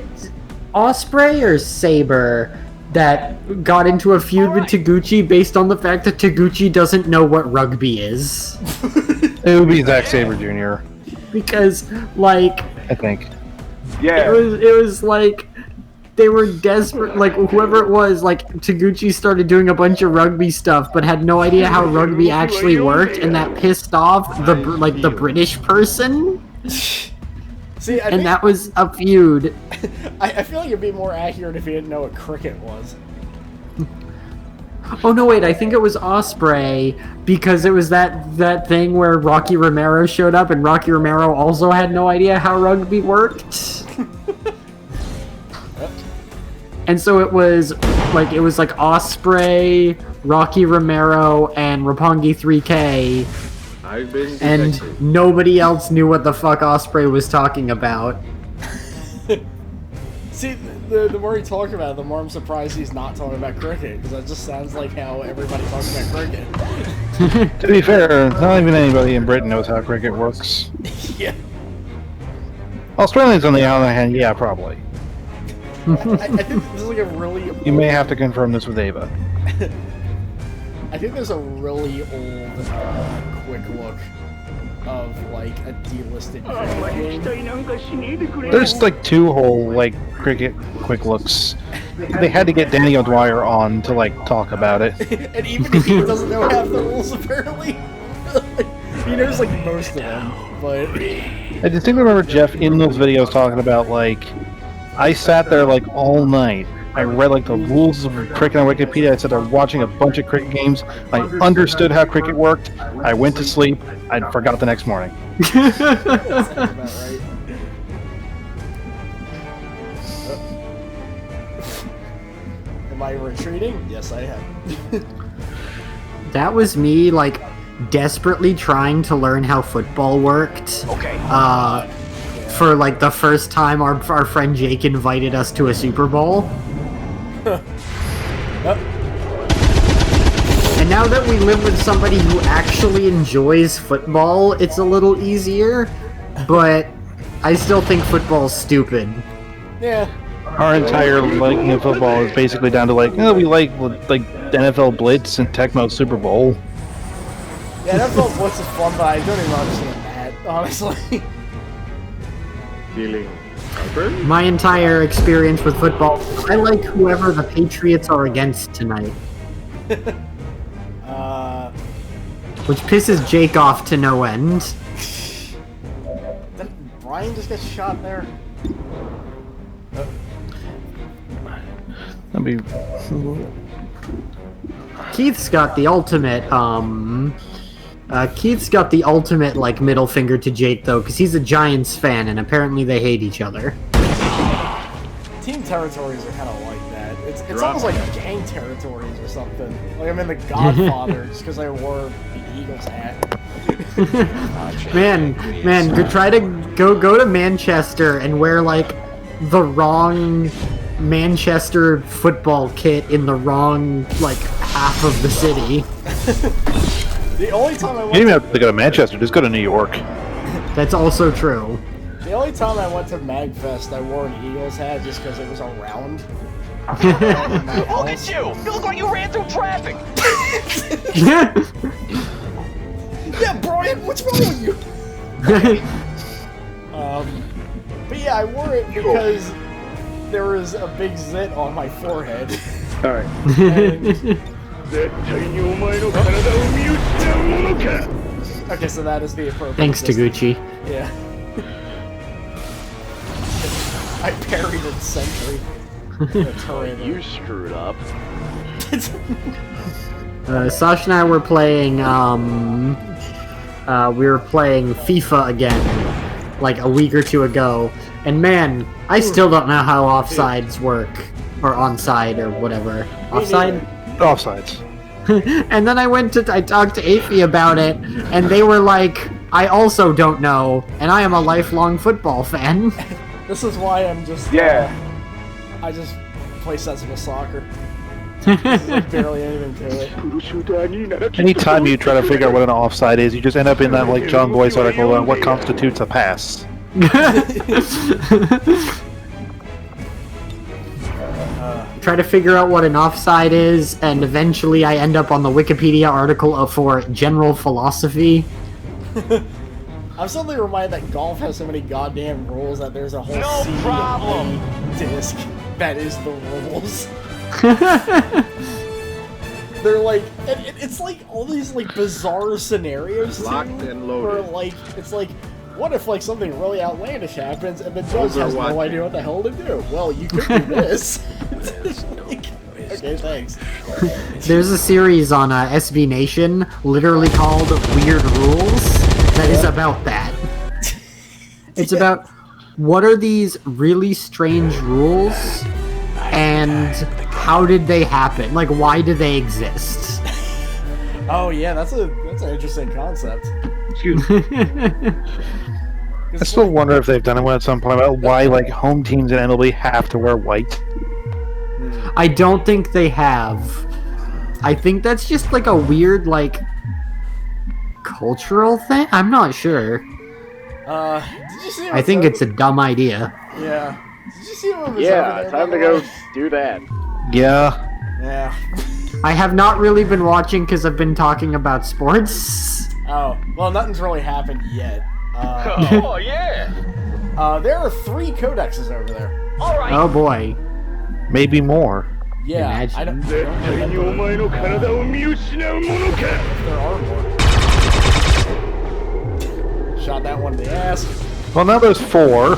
Osprey or Saber that got into a feud with Taguchi based on the fact that Taguchi doesn't know what rugby is? It would be Zack Sabre Jr. Because, like, I think. Yeah. It was like they were desperate. Like whoever it was, like Taguchi started doing a bunch of rugby stuff, but had no idea how rugby actually worked, and that pissed off the British person. See, and that was a feud. I feel like it'd be more accurate if you didn't know what cricket was. Oh no, wait! I think it was Osprey because it was that thing where Rocky Romero showed up, and Rocky Romero also had no idea how rugby worked. And so it was like Osprey, Rocky Romero, and Roppongi 3K, I've been and detected. nobody else knew what the fuck Osprey was talking about. See, the more he talks about it, the more I'm surprised he's not talking about cricket, because that just sounds like how everybody talks about cricket. To be fair, not even anybody in Britain knows how cricket works. Yeah. Australians, on the other hand, yeah, probably. I think this is like a really... You may have to confirm this with Ava. I think there's a really old, quick look of, like, a delisted cricket game. There's like 2 whole like cricket quick looks. They had to get Danny O'Dwyer on to like talk about it. And even if he doesn't know half the rules, apparently, he knows like most of them. But I distinctly remember Jeff in those videos talking about like, I sat there like all night. I read like the rules of cricket on Wikipedia. I sat there watching a bunch of cricket games. I understood how cricket worked. I went to sleep. I forgot the next morning. that sounds about right. Am I retreating? Yes, I am. That was me, like, desperately trying to learn how football worked. Okay. For, like, the first time our friend Jake invited us to a Super Bowl. And now that we live with somebody who actually enjoys football, it's a little easier, but I still think football's stupid. Yeah. Our entire liking of football is basically down to like, oh, we like NFL Blitz and Tecmo Super Bowl. Yeah, NFL Blitz is fun, but I don't even understand that, honestly. Feeling My entire experience with football, I like whoever the Patriots are against tonight. Which pisses Jake off to no end. Did Brian just get shot there? That'd be... Keith's got the ultimate, like, middle finger to Jake, though, because he's a Giants fan, and apparently they hate each other. Team territories are kind of like that. It's almost like gang territories or something. Like I'm in The Godfather just because I wore the Eagles hat. man, try to go to Manchester and wear, like, the wrong Manchester football kit in the wrong, like, half of the city. The only time I went You don't even have to go to Manchester, just go to New York. That's also true. The only time I went to MagFest, I wore an Eagles hat just because it was around. Look at you! You look like you ran through traffic! Yeah, Brian, what's wrong with you? But yeah, I wore it because there was a big zit on my forehead. Alright. Okay, so that is the appropriate. Thanks, Taguchi. Yeah. I parried it Sentry. You screwed up. Sasha and I were playing, FIFA again, like a week or two ago, and man, I still don't know how offsides work, or onside, or whatever. Offside? Offsides. And then I talked to Afi about it, and they were like, I also don't know, and I am a lifelong football fan. This is why I'm just, I just play sensible soccer. There's like barely anything to it. Anytime you try to figure out what an offside is, you just end up in that like John Boyce article on what constitutes a pass. Try to figure out what an offside is, and eventually I end up on the Wikipedia article for general philosophy. I'm suddenly reminded that golf has so many goddamn rules that there's a whole disc that is the rules. They're like, it's like all these like bizarre scenarios Locked and loaded. where like it's like, what if like something really outlandish happens and the judge has no idea what the hell to do? Well, you could do this. Okay, thanks. There's a series on SB Nation, literally called Weird Rules, that is about that. It's about what are these really strange rules, and how did they happen? Like, why do they exist? Oh yeah, that's an interesting concept. Excuse me. I still wonder if they've done it at some point about why like home teams in MLB have to wear white. I don't think they have. I think that's just like a weird like cultural thing. I'm not sure. Did you see? I think it's a dumb idea. Yeah. Did you see what was over Yeah, there, time by to the go way? do that. Yeah. Yeah. I have not really been watching because I've been talking about sports. Oh, well, nothing's really happened yet. Oh, yeah. There are 3 codexes over there. All right. Oh boy. Maybe more. Yeah, Imagine. I don't remember if there are more. Shot that one in the ass. Well, now there's 4.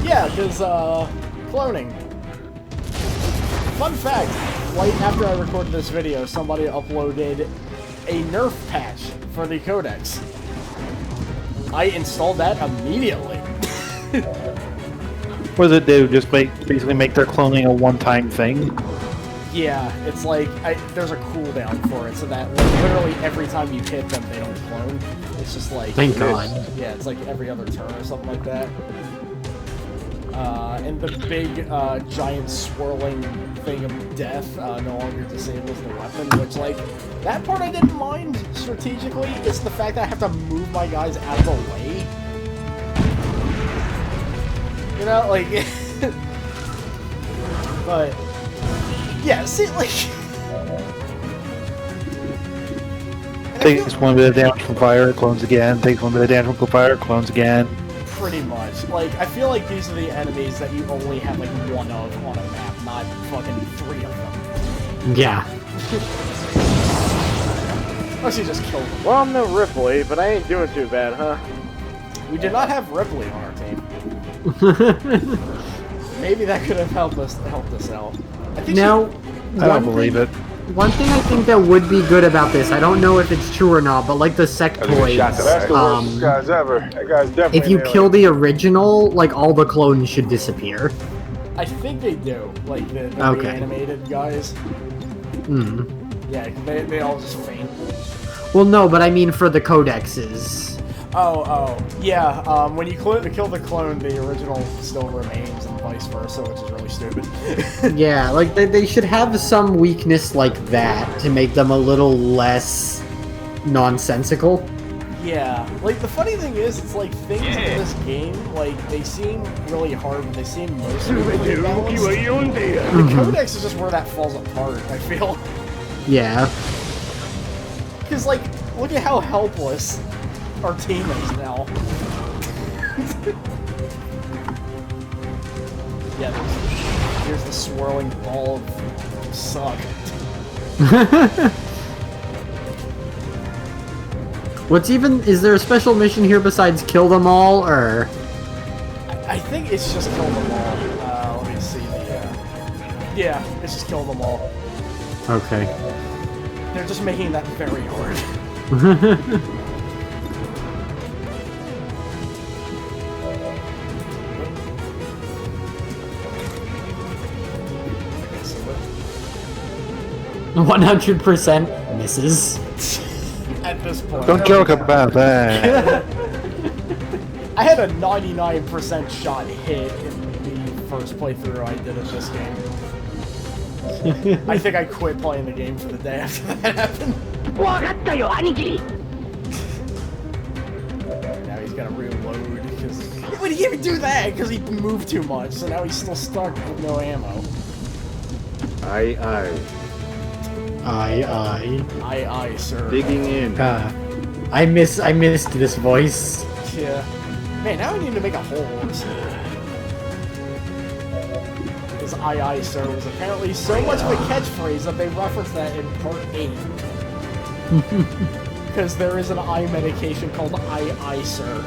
Yeah, because, cloning. Fun fact, right after I recorded this video, somebody uploaded a nerf patch for the Codex. I installed that immediately. What does it do? Just basically make their cloning a one-time thing? Yeah, it's like, there's a cooldown for it, so that like, literally every time you hit them, they don't clone. It's just like... Thank God. Yeah, it's like every other turn or something like that. And the big, giant swirling thing of death no longer disables the weapon, which, like, that part I didn't mind strategically. It's the fact that I have to move my guys out of the way. You know, like... but... Yeah, see, like... Takes 1 bit of damage from fire, clones again. Takes 1 bit of damage from fire, clones again. Pretty much. Like, I feel like these are the enemies that you only have, like, 1 of on a map, not fucking 3 of them. Yeah. Unless you just kill them. Well, I'm no Ripley, but I ain't doing too bad, huh? We did not have Ripley on our team. Maybe that could have helped us out. I think Now, I don't believe it. One thing I think that would be good about this, I don't know if it's true or not, but like the sectoids, That's the worst guys ever. That guy's definitely if you an kill alien. the original, like all the clones should disappear. I think they do. Like, the Okay. reanimated guys. Hmm. Yeah, they all just faint. Well, no, but I mean for the codexes. Oh, yeah, when you kill the clone, the original still remains, and vice versa, which is really stupid. Yeah, like they should have some weakness like that to make them a little less nonsensical. Yeah, like, the funny thing is, it's like, things in this game, like, they seem really hard, but they seem mostly really balanced. The Codex is just where that falls apart, I feel. Yeah. Because, like, look at how helpless our team is now. Yeah, here's the swirling ball of suck. Is there a special mission here besides kill them all, or? I think it's just kill them all. Let me see yeah, it's just kill them all. Okay. They're just making that very hard. Okay, so what? 100% misses. At this point. Don't joke about that. I had a 99% shot hit in the first playthrough I did of this game. I think I quit playing the game for the day after that happened. Now he's gotta reload because he can't even do that because he moved too much. So now he's still stuck with no ammo. Aye, Aye, sir. digging in. I missed this voice. Yeah. Man, now I need to make a hole. Because aye, sir was apparently so much of a catchphrase that they referenced that in part 8. Because there is an eye medication called aye, sir.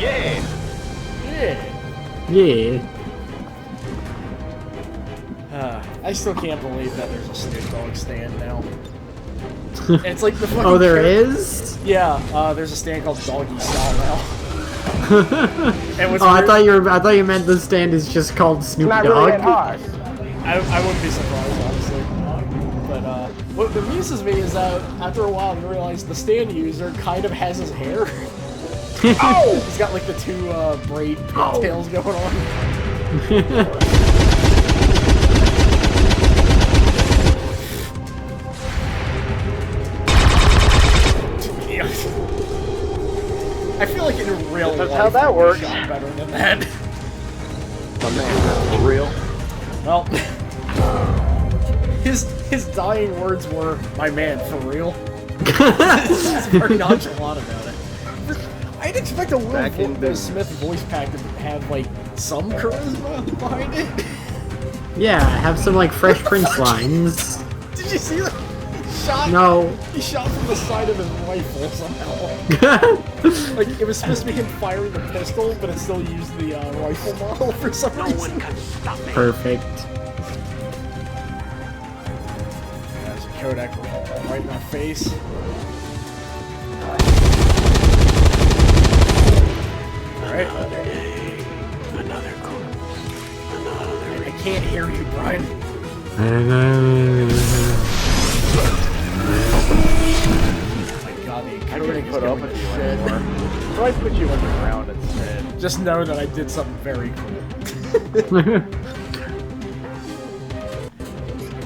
Yeah. Yeah. Yeah. I still can't believe that there's a Snoop Dogg stand now. It's like the fucking. Oh, there is? Yeah, there's a stand called Doggy Style now. Oh, I thought you meant the stand is just called Snoop Dogg. Really that hard. I wouldn't be surprised, honestly. But what amuses me is that after a while you realize the stand user kind of has his hair. Oh! He's got like the two braid pigtails going on. I feel like in real life, That's how that works. Shot better than that. My man, for real. Well, his dying words were, "My man, for real." He's very nonchalant about it. I'd expect a Will Smith voice pack to have like some charisma behind it. Yeah, have some like Fresh Prince lines. Did you see that? Shot, no. He shot from the side of his rifle somehow. Like, it was supposed to be him firing the pistol, but it still used the rifle model for some reason. No one can stop me. Perfect. There's a Codec right in my face. Alright. Another corpse. I can't hear you, Brian. I couldn't put up with you anymore. So I put you on the ground instead. Just know that I did something very cool.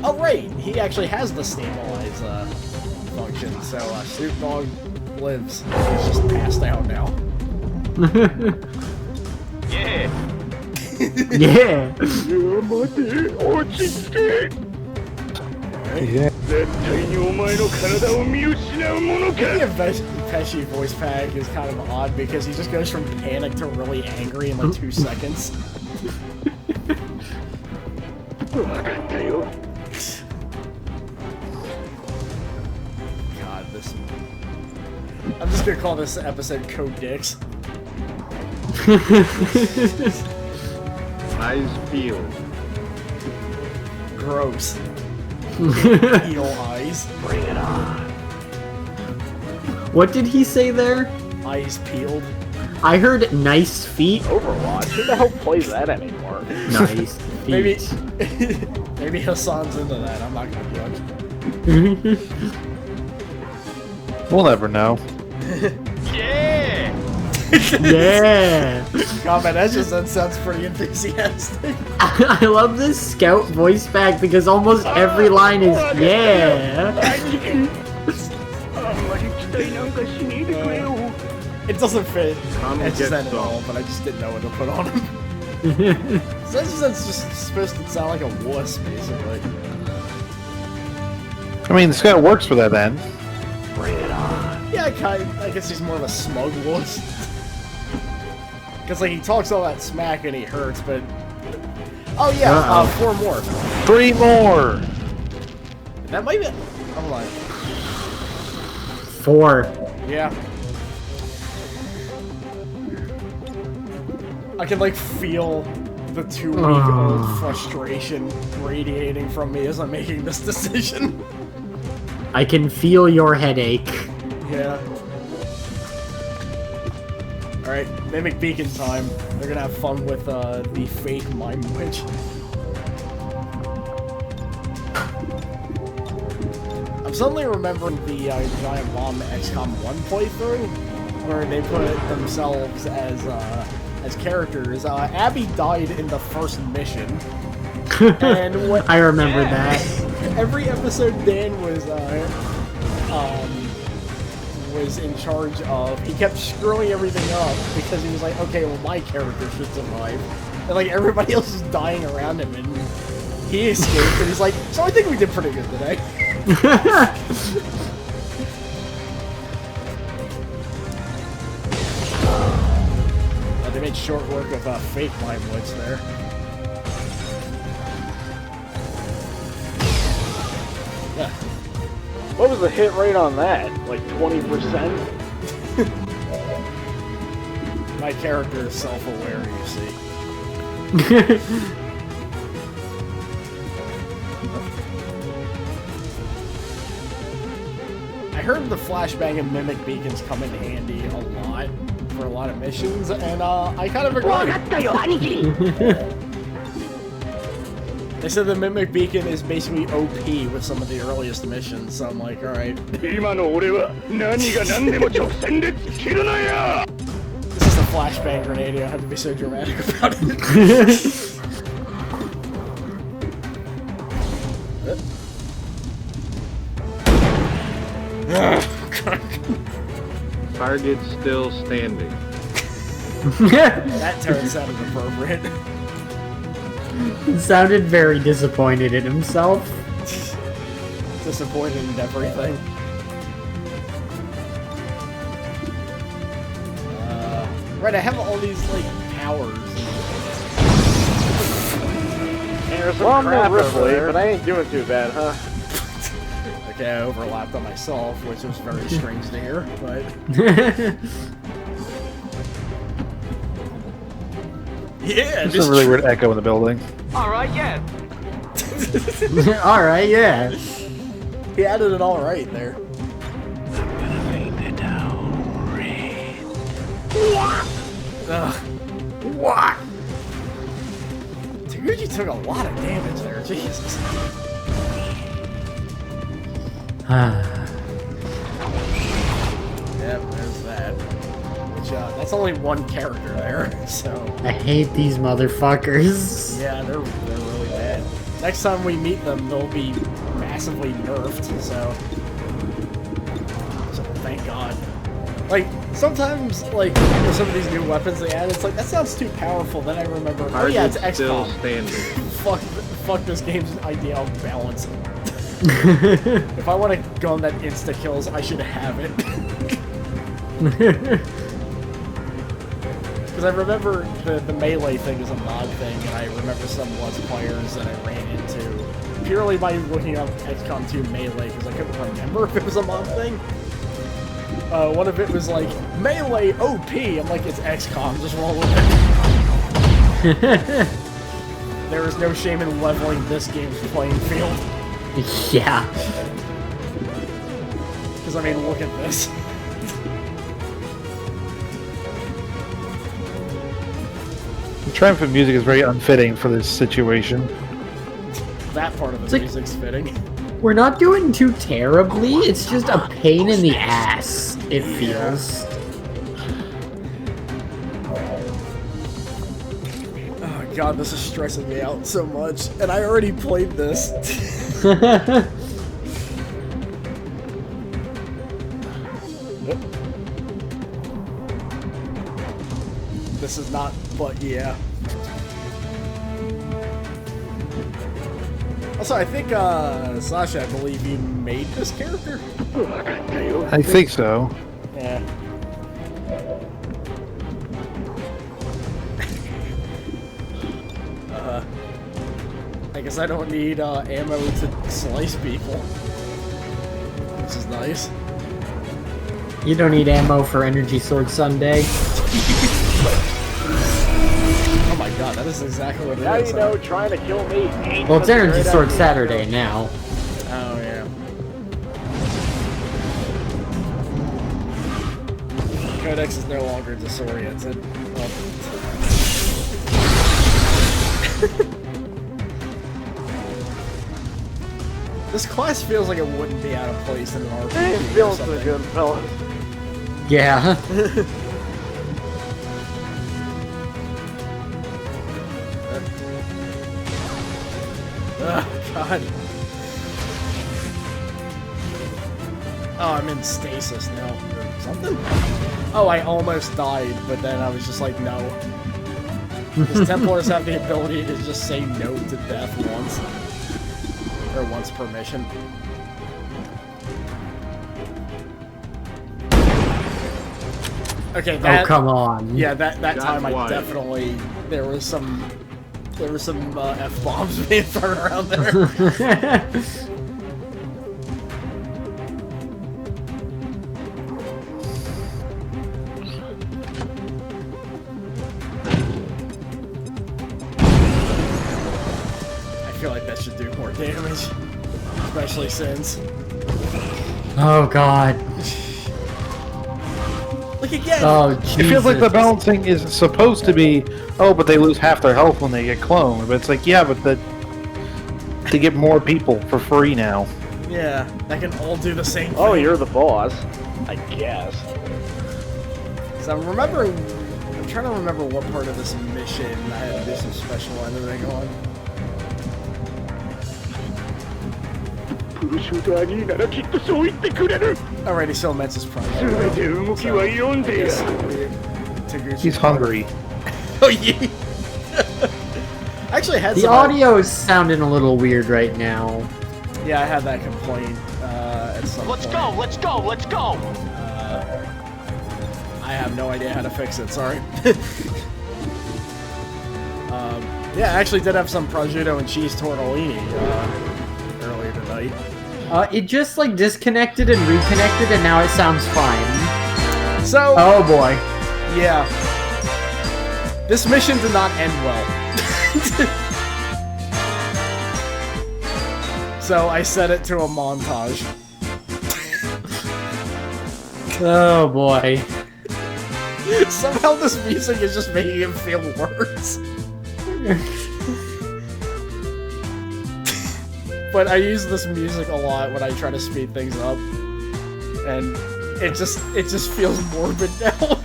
Oh right, he actually has the stabilize function, so Snoop Dogg lives. He's just passed out now. Yeah. Yeah. Yeah. The Pesci voice pack is kind of odd because he just goes from panic to really angry in like 2 seconds. God, this. I'm just gonna call this episode Codix. Eyes peeled. Gross. Eel eyes. Bring it on. What did he say there? Eyes peeled. I heard nice feet. Overwatch? Who the hell plays that anymore? Nice feet. Maybe Hassan's into that. I'm not gonna judge. We'll never know. Yeah. Yeah. God, man, that just sounds pretty enthusiastic. I love this Scout voice pack because almost every line is yeah. It doesn't fit at all, but I just didn't know what to put on him. So that's just supposed to sound like a wuss, basically. I mean, the scout works for that then. Bring it on. Yeah, I guess he's more of a smug wuss. Because, like, he talks all that smack and he hurts, but... Oh, yeah, 4 more. 3 more! That might be... Hold on. 4. Yeah. I can, like, feel the 2-week-old frustration radiating from me as I'm making this decision. I can feel your headache. Yeah. Alright, Mimic Beacon time. They're gonna have fun with the fake Mime Witch. I'm suddenly remembering the Giant Bomb XCOM 1 playthrough, where they put themselves as characters. Abby died in the first mission. And what, I remember that. Every episode Dan was in charge of, he kept screwing everything up because he was like, okay, well, my character should survive. And like everybody else is dying around him, and he escaped, and he's like, so I think we did pretty good today. They made short work of fake Mime Witch there. Yeah. What was the hit rate on that? Like 20%? my character is self-aware, you see. I heard the flashbang and mimic beacons come in handy a lot for a lot of missions, and I kind of agree. They said the mimic beacon is basically OP with some of the earliest missions, so I'm like, alright. This is a flashbang grenade, I don't have to be so dramatic about it. Target still standing. That turn sounded appropriate. He sounded very disappointed in himself. Disappointed in everything. Right, I have all these, like, powers. There's some crap over there, but I ain't doing too bad, huh? Okay, I overlapped on myself, which was very strange to hear, but... Yeah, there's a really weird echo in the building. Alright, yeah. Alright, yeah. He added it all right there. Ugh. What? Dude, you took a lot of damage there, Jesus. Yep, there's that. Which, that's only one character there, so... I hate these motherfuckers. Yeah, they're really bad. Next time we meet them, they'll be massively nerfed, so thank God. Like, sometimes, like, with some of these new weapons they add, it's like, that sounds too powerful, then I remember, oh yeah, it's XCOM. Fuck this game's idea of balance. If I want to go on that insta-kills, I should have it. Because I remember the melee thing is a mod thing, and I remember some Let's Players that I ran into purely by looking up XCOM 2 melee, because I couldn't remember if it was a mod thing. One of it was like, melee OP! I'm like, it's XCOM, just roll with it. There is no shame in leveling this game's playing field. Yeah. Because, I mean, look at this. The triumphant music is very unfitting for this situation. That part of the music's fitting. We're not doing too terribly, it's just a pain in the ass, it feels. Oh god, this is stressing me out so much. And I already played this. This is not, but yeah. Also, I think, Sasha, I believe you made this character? I think so. Yeah. I guess I don't need, ammo to slice people. This is nice. You don't need ammo for Energy Sword Sunday. Oh my god, that is exactly what it now is. You know, trying to kill me ain't well, it's Energy Sword idea. Saturday now. Oh, yeah. Codex is no longer disoriented. Oh. This class feels like it wouldn't be out of place in an RPG. It feels so good, fellas. Yeah. Oh, God. Oh, I'm in stasis now. Or something? Oh, I almost died, but then I was just like, no. Because Templars have the ability to just say no to death once. Or once per mission. Okay, that... Oh, come on. Yeah, that time I definitely... There was some F-bombs being thrown around there. feel like that should do more damage. Especially since... Oh god. Like again... Oh, it feels like the balancing is supposed to be, oh, but they lose half their health when they get cloned. But it's like, yeah, but they get more people for free now. Yeah, that can all do the same thing. Oh, you're the boss, I guess. So I'm trying to remember what part of this mission I had to do some special editing on. Alrighty, so Metz's project. He's hungry. Oh yeah. Actually, I had the audio is sounding a little weird right now. Yeah, I had that complaint at some point. Let's go! I have no idea how to fix it, sorry. Yeah, I actually did have some prosciutto and cheese tortellini earlier tonight. It just like disconnected and reconnected and now it sounds fine. So... Oh boy. Yeah. This mission did not end well. So I set it to a montage. Oh boy. Somehow this music is just making it feel worse. But I use this music a lot when I try to speed things up. And it just feels morbid now.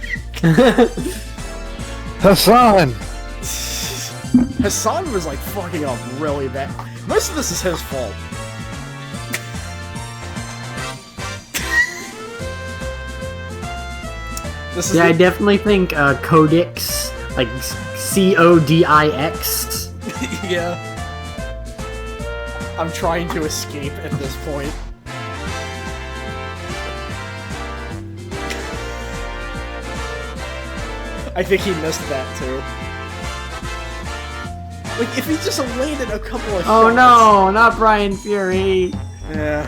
Hassan! Hassan was like fucking up really bad. Most of this is his fault. I definitely think Codix, like C-O-D-I-X. Yeah. I'm trying to escape at this point. I think he missed that too. Like, if he just landed a couple of Oh shots. no, not Brian Fury. Yeah.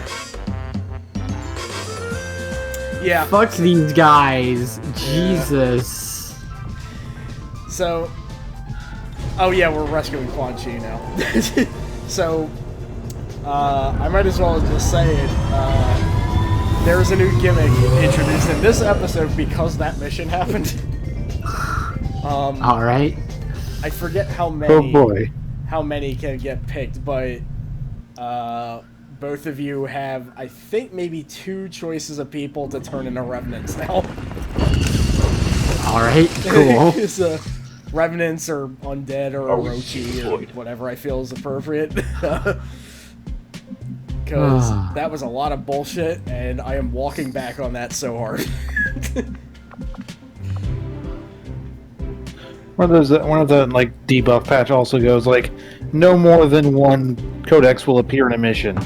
Yeah. Fuck these guys. Jesus. So... Oh yeah, we're rescuing Quan Chi now. So... I might as well just say it. There's a new gimmick introduced in this episode because that mission happened. Alright. I forget how many... Oh boy. How many can get picked, but... both of you have, I think, maybe 2 choices of people to turn into revenants now. Alright, cool. So, revenants or undead or Orochi or whatever I feel is appropriate. Because that was a lot of bullshit, and I am walking back on that so hard. One of the like debuff patch also goes like, no more than 1 codex will appear in a mission.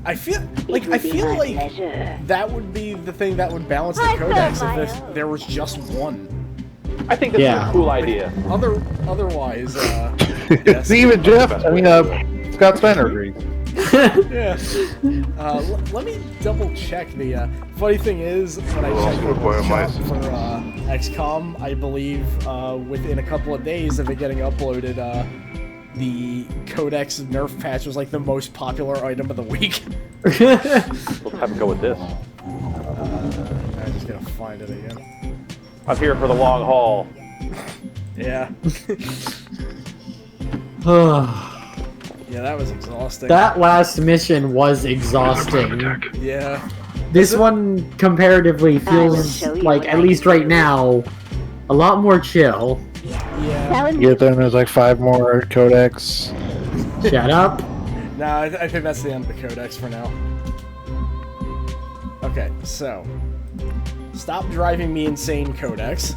I feel like that would be the thing that would balance the codex if there was just 1. I think that's a cool idea. Otherwise, yes. See, even Jeff, Scott Steiner agrees. Yeah. Let me double check the. Funny thing is, when I checked the workshop for XCOM, I believe within a couple of days of it getting uploaded, the Codex nerf patch was like the most popular item of the week. Let's have a go with this. I'm just gonna find it again. I'm here for the long haul. Yeah. Yeah, that was exhausting. That last mission was exhausting. Yeah. This one comparatively feels like, at least right now, a lot more chill. Yeah. You get them, there's like 5 more codex. Shut up. No, I think that's the end of the codex for now. Okay, so. Stop driving me insane, codex.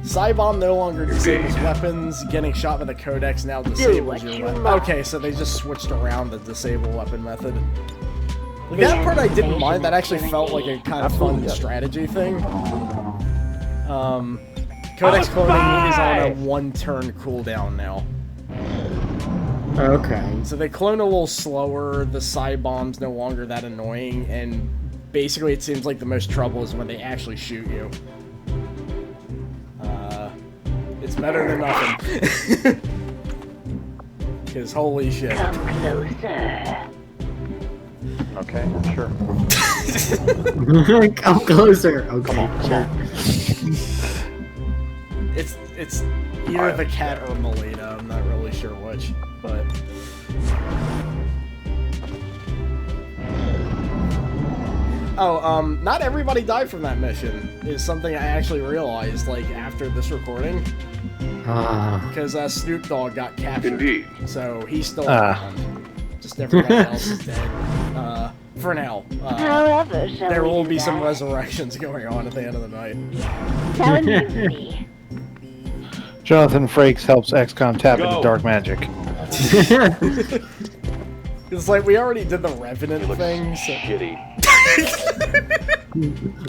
Cybomb no longer disables weapons. Getting shot with a codex now disables your weapon. Okay, so they just switched around the disable weapon method. Like, that part I didn't mind. That actually felt like a kind of fun strategy thing. Codex cloning is on a 1-turn cooldown now. Okay. So they clone a little slower, the Cybomb's no longer that annoying, and basically it seems like the most trouble is when they actually shoot you. It's better than nothing. Because holy shit. Come closer. Okay, sure. Come closer. Okay, sure. It's either the cat or Melina. I'm not really sure which, but. Oh, not everybody died from that mission, is something I actually realized, like, after this recording. Because Snoop Dogg got captured. Indeed. So he's still around. Just everybody else is dead. For now. However, there will be some resurrections going on at the end of the night. Jonathan Frakes helps XCOM tap into dark magic. It's like, we already did the Revenant thing, so... Shitty.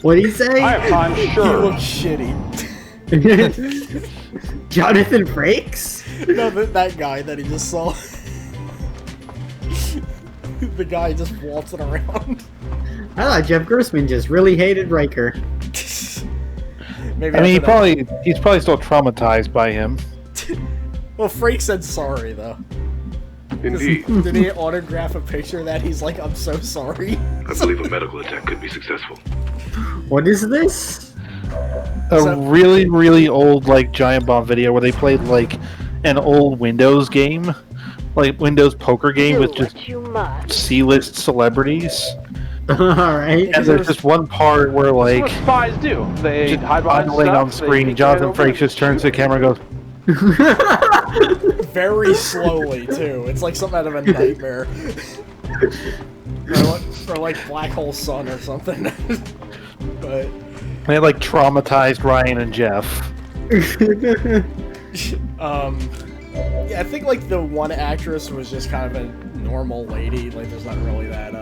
What'd he say? I'm He sure. looks shitty. Jonathan Frakes? No, that guy that he just saw. The guy just waltzing around. I thought Jeff Grossman just really hated Riker. Maybe I mean, he's probably still traumatized by him. Well, Frakes said sorry, though. Indeed. Did he autograph a picture that he's like, I'm so sorry? I believe a medical attack could be successful. What is this? A really, really old, like, Giant Bomb video where they played, like, an old Windows game. Like, Windows poker game with just C-list celebrities. Alright. And there's just one part where, like... That's what spies do. They hide behind laying on stuff, screen, Jonathan Frakes just turns to the camera and goes... Very slowly, too. It's like something out of a nightmare. or like Black Hole Sun or something. But... They, like, traumatized Ryan and Jeff. Yeah, I think, like, the one actress was just kind of a normal lady. Like, there's not really that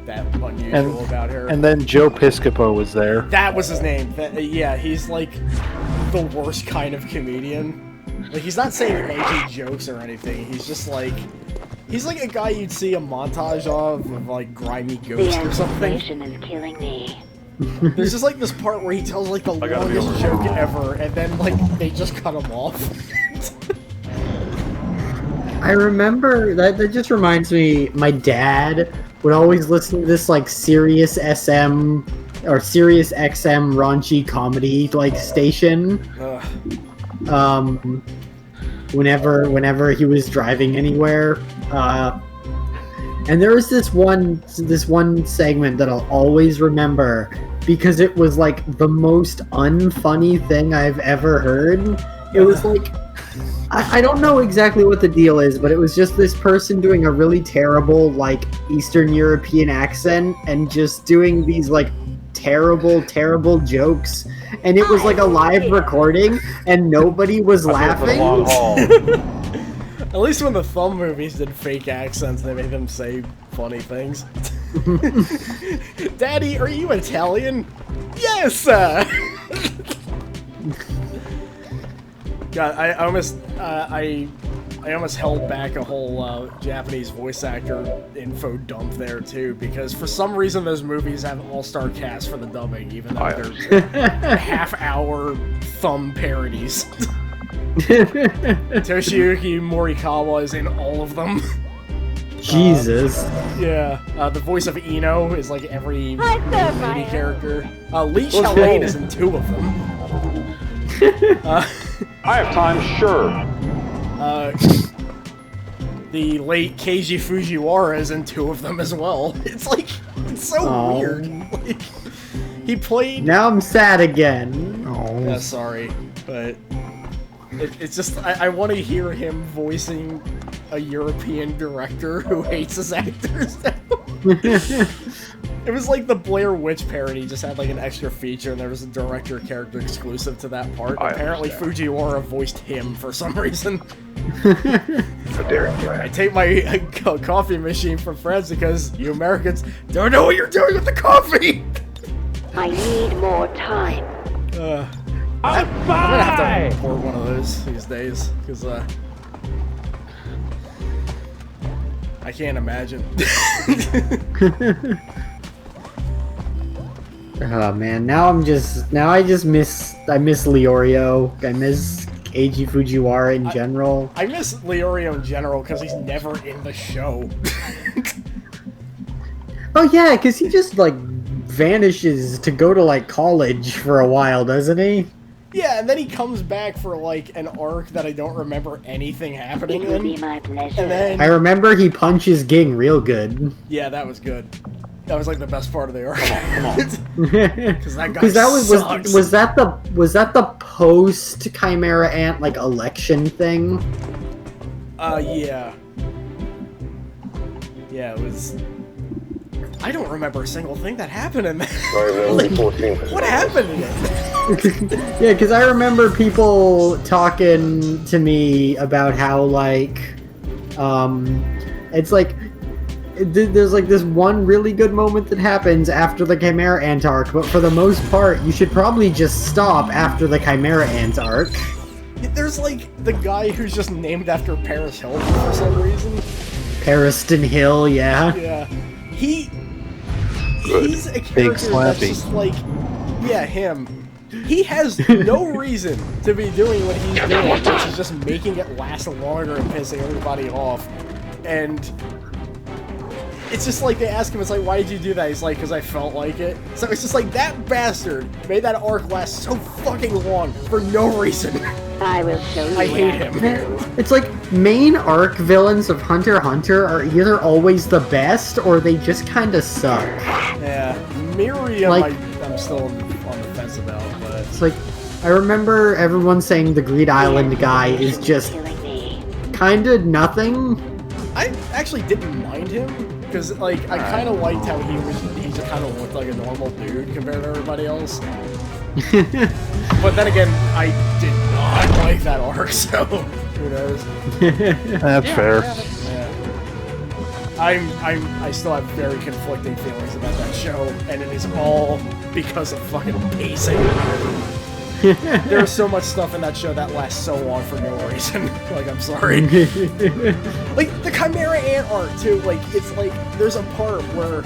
unusual about her. And then Joe Piscopo was there. That was his name. Yeah, he's, like, the worst kind of comedian. Like, he's not saying edgy jokes or anything. He's just, like... He's like a guy you'd see a montage of like, grimy ghost or something. Is killing me. There's just, like, this part where he tells, like, the longest joke ever, and then, like, they just cut him off. I remember, that just reminds me, my dad would always listen to this, like, Sirius SM, or Sirius XM raunchy comedy, like, station. Whenever he was driving anywhere. And there was this one segment that I'll always remember because it was like the most unfunny thing I've ever heard. It was like, I don't know exactly what the deal is, but it was just this person doing a really terrible like Eastern European accent and just doing these like terrible jokes. And it was like a live recording and nobody was laughing. At least when the Thumb movies did fake accents, they made them say funny things. Daddy, are you Italian? Yes! God, I almost held back a whole Japanese voice actor info dump there, too, because for some reason those movies have an all-star cast for the dubbing, even though they're half-hour Thumb parodies. Toshiyuki Morikawa is in all of them. Jesus. Yeah, the voice of Eno is like every lady character. Lee Chalain is in 2 of them. I have time, sure. The late Keiji Fujiwara is in 2 of them as well. It's like, it's so weird. Like, he played... Now I'm sad again. Yeah, sorry, but... It's just, I want to hear him voicing a European director who hates his actors now. It was like the Blair Witch parody just had like an extra feature and there was a director character exclusive to that part. Apparently Fujiwara voiced him for some reason. I take my coffee machine from France because you Americans don't know what you're doing with the coffee! I need more time. I'm gonna have to import one of those these days, because, I can't imagine. Oh man, now I just miss Leorio. I miss Eiji Fujiwara in general. I miss Leorio in general because he's never in the show. Oh yeah, because he just like vanishes to go to like college for a while, doesn't he? Yeah, and then he comes back for like an arc that I don't remember anything happening in. Be my pleasure. And then I remember he punches Ging real good. yeah, that was good. That was like the best part of the arc. Come on. Because that guy sucks. was that the post Chimera Ant like election thing? Yeah. Yeah, it was. I don't remember a single thing that happened in that. What happened in it? Yeah, because I remember people talking to me about how like, it's like. There's like this one really good moment that happens after the Chimera Ant arc, but for the most part, you should probably just stop after the Chimera Ant arc. There's like the guy who's just named after Paris Hilton for some reason. Pariston Hill, yeah. Yeah. He's a character that's just like, yeah, him. He has no reason to be doing what he's doing, which is just making it last longer and pissing everybody off. And it's just like they ask him, it's like, why did you do that? He's like, because I felt like it. So it's just like, that bastard made that arc last so fucking long for no reason. I will show you. I hate him. It's like, main arc villains of Hunter x Hunter are either always the best, or they just kinda suck. Yeah, Miriam, like, I'm still on the fence about, but... It's like, I remember everyone saying the Greed Island guy is just kinda nothing. I actually didn't mind him. Because, like, I kind of liked how he just kind of looked like a normal dude compared to everybody else. But then again, I did not like that arc, so who knows? That's fair. Yeah. I still have very conflicting feelings about that show, and it is all because of fucking pacing. There's so much stuff in that show that lasts so long for no reason. Like, I'm sorry. Like, the Chimera Ant art, too, like, it's like, there's a part where,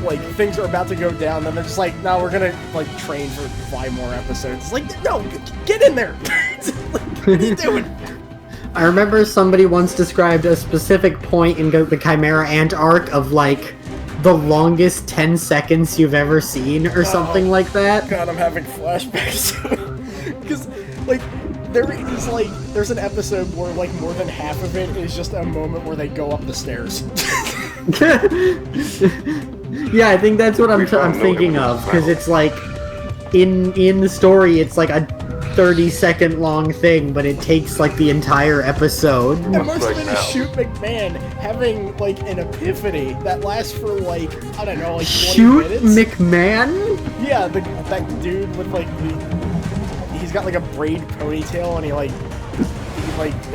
like, things are about to go down, and they're just like, no, we're gonna, like, train for 5 more episodes. It's like, no, get in there! Like, what are you doing? I remember somebody once described a specific point in the Chimera Ant arc of, like, the longest 10 seconds you've ever seen, or something like that. God, I'm having flashbacks. Because, like, there's an episode where, like, more than half of it is just a moment where they go up the stairs. Yeah, I think that's what I'm thinking of, because it's like, in the story, it's like a 30-second long thing, but it takes like the entire episode. It must have been a Shoot McMahon having like an epiphany that lasts for like, I don't know, like 20 Shoot minutes. McMahon? Yeah, that dude with like he's got like a braid ponytail and he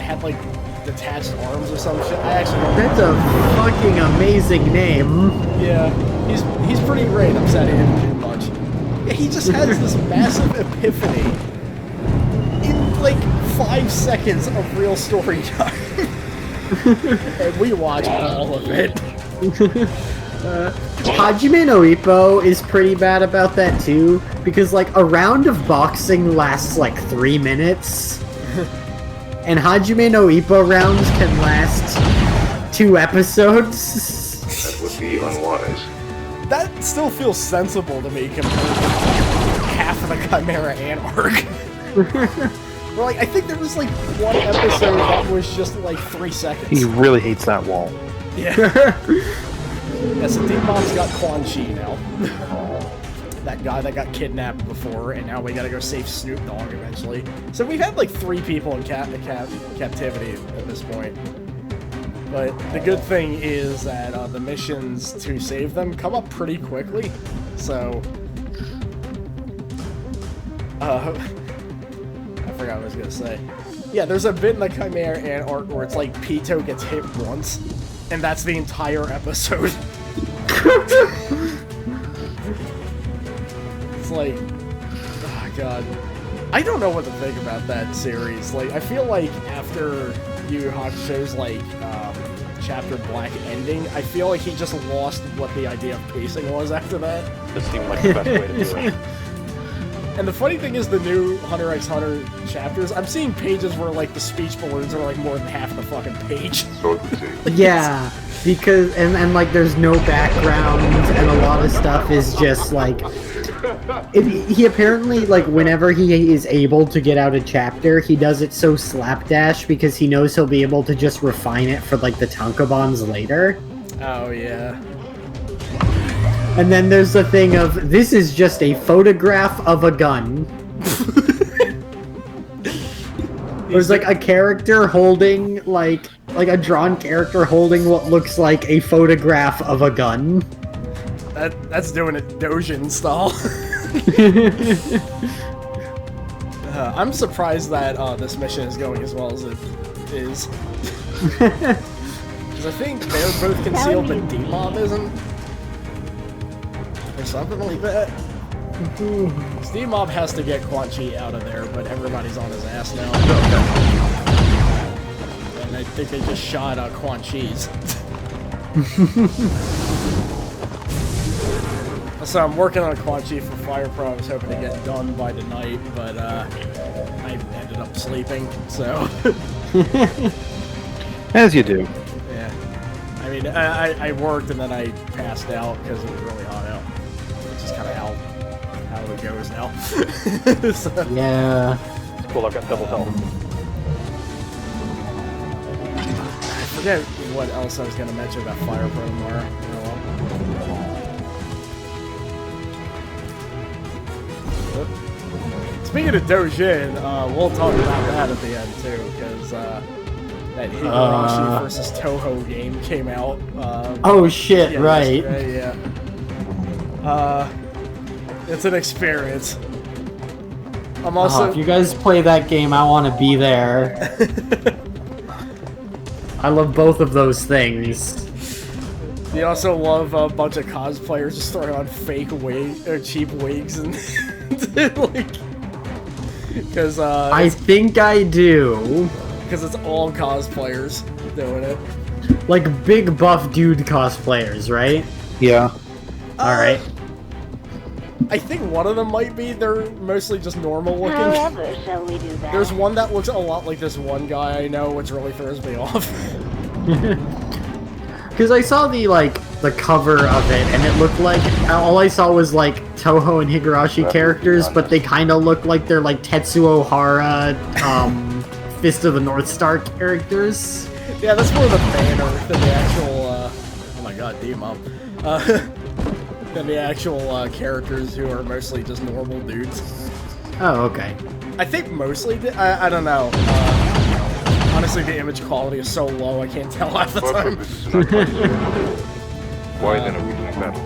had like detached arms or some shit. I actually don't That's a fucking amazing name. Yeah, he's pretty great. I'm sad he didn't do much. Yeah, he just has this massive epiphany in like 5 seconds of real story time. And we watch all of it. Hajime no Ippo is pretty bad about that too, because like a round of boxing lasts like 3 minutes, and Hajime no Ippo rounds can last 2 episodes. That would be unwise. That still feels sensible to me compared to half of the Chimera Ant arc. Well, like, I think there was like 1 episode that was just like 3 seconds. He really hates that wall. Yeah. Yeah, so Deep Mom's got Quan Chi now. That guy that got kidnapped before, and now we gotta go save Snoop Dogg eventually. So we've had like 3 people in captivity at this point. But the good thing is that the missions to save them come up pretty quickly. So, I forgot what I was gonna say. Yeah, there's a bit in the Chimera Ant arc where it's like Pito gets hit once, and that's the entire episode. It's like, oh god. I don't know what to think about that series. Like, I feel like after Yu Yu Hakusho's like chapter black ending, I feel like he just lost what the idea of pacing was after that. This seemed like the best way to do it. And the funny thing is, the new Hunter x Hunter chapters, I'm seeing pages where, like, the speech balloons are, like, more than half the fucking page. Yeah, because, and like, there's no background, and a lot of stuff is just, like... he apparently, like, whenever he is able to get out a chapter, he does it so slapdash because he knows he'll be able to just refine it for, like, the tankobons later. Oh, yeah. And then there's the thing of, this is just a photograph of a gun. There's like a character holding, like a drawn character holding what looks like a photograph of a gun. That's doing it Dojin style. I'm surprised that this mission is going as well as it is. Because I think they're both concealed, but D-Mob isn't. Or something like that. D-Mob has to get Quan Chi out of there, but everybody's on his ass now. And I think they just shot Quan Chi's. So I'm working on Quan Chi for Fire Pro. I was hoping to get done by tonight, but I ended up sleeping, so... As you do. Yeah. I mean, I worked and then I passed out because it was really hot out. Which is kind of how it goes now. So, yeah. Cool, I've got double health. I forget what else I was going to mention about Fire Pro tomorrow. Speaking of Dojin, we'll talk about that at the end too, because that Higurashi versus Toho game came out. Oh shit! Right. Yeah. It's an experience. I'm also. If you guys play that game, I want to be there. I love both of those things. You also love a bunch of cosplayers just throwing on fake cheap wigs and like. Because I think I do. Because it's all cosplayers doing it. Like big buff dude cosplayers, right? Yeah. Alright. I think one of them might be. They're mostly just normal looking. However, shall we do that? There's one that looks a lot like this one guy I know, which really throws me off. Because I saw the cover of it, and it looked like all I saw was like Toho and Higurashi characters, but they kind of look like they're like Tetsuo Hara, Fist of the North Star characters. Yeah, that's more the banner than the actual. Oh my God, D-Mob. Than the actual characters who are mostly just normal dudes. Oh, okay. I think mostly. I don't know. Honestly, the image quality is so low, I can't tell half the time. Why then are we doing that?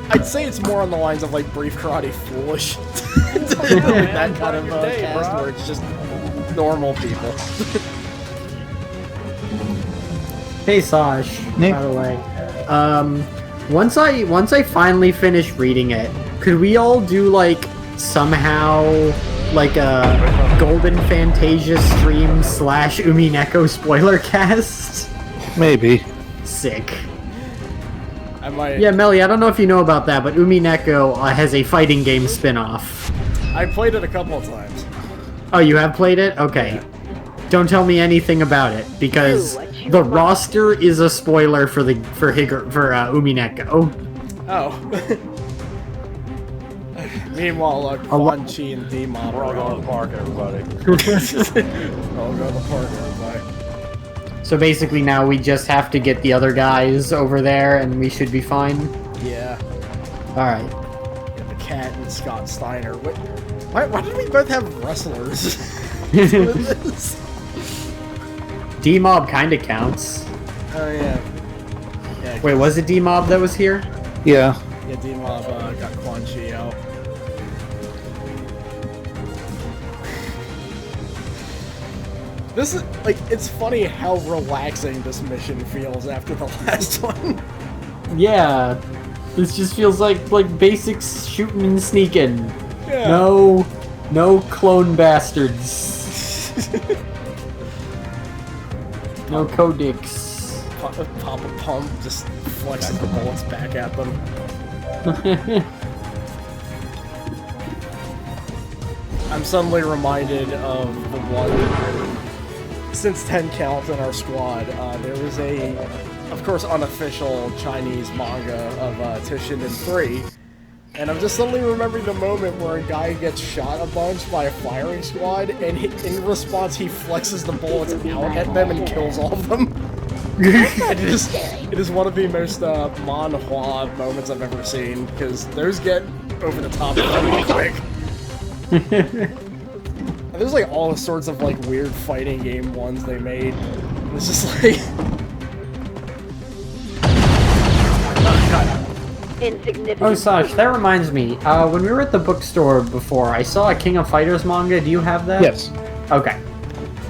I'd say it's more on the lines of like Brief Karate Foolish. That kind of cast where it's just normal people. Hey Sash, by the way. Once I finally finish reading it, could we all do like somehow like a Golden Fantasia stream / Umineko spoiler cast? Maybe. Sick. I might. Yeah, Melly, I don't know if you know about that, but Umineko has a fighting game spin-off. I played it a couple of times. Oh, you have played it? Okay. Yeah. Don't tell me anything about it, because the roster is a spoiler for Umineko. Oh. Meanwhile, Quan Chi and D-Mob are all going to the park, everybody. We're all going to the park, everybody. So basically now we just have to get the other guys over there and we should be fine? Yeah. Alright. Get the Cat and Scott Steiner. Why did we both have wrestlers? D-Mob kinda counts. Oh, yeah. Wait, was it D-Mob that was here? Yeah. Yeah, D-Mob got Quan Chi out. This is, like, it's funny how relaxing this mission feels after the last one. Yeah. This just feels like basic shooting and sneaking. Yeah. No clone bastards. No Codix. Pop a pump, just flexing the bullets back at them. I'm suddenly reminded of the one, since 10 count in our squad, there was a, of course, unofficial Chinese manga of Tishinen 3, and I'm just suddenly remembering the moment where a guy gets shot a bunch by a firing squad, and in response he flexes the bullets out at them and kills all of them. It is one of the most manhwa moments I've ever seen, because those get over the top really quick. And there's like all sorts of like weird fighting game ones they made. It's just like Oh, Saj, that reminds me. When we were at the bookstore before, I saw a King of Fighters manga. Do you have that? Yes. Okay.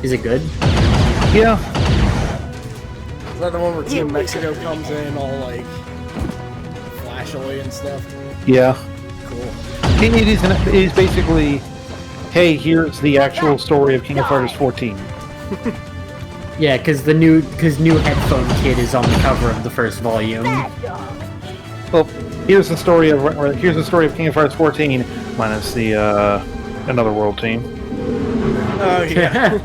Is it good? Yeah. Is that the one where Team Mexico comes in all like flashily and stuff? Yeah. Cool. It is basically, hey, here's the actual story of King of Fighters 14. Yeah, because new headphone kid is on the cover of the first volume. Well, here's the story of King of Fighters 14 minus the Another World team. Oh yeah.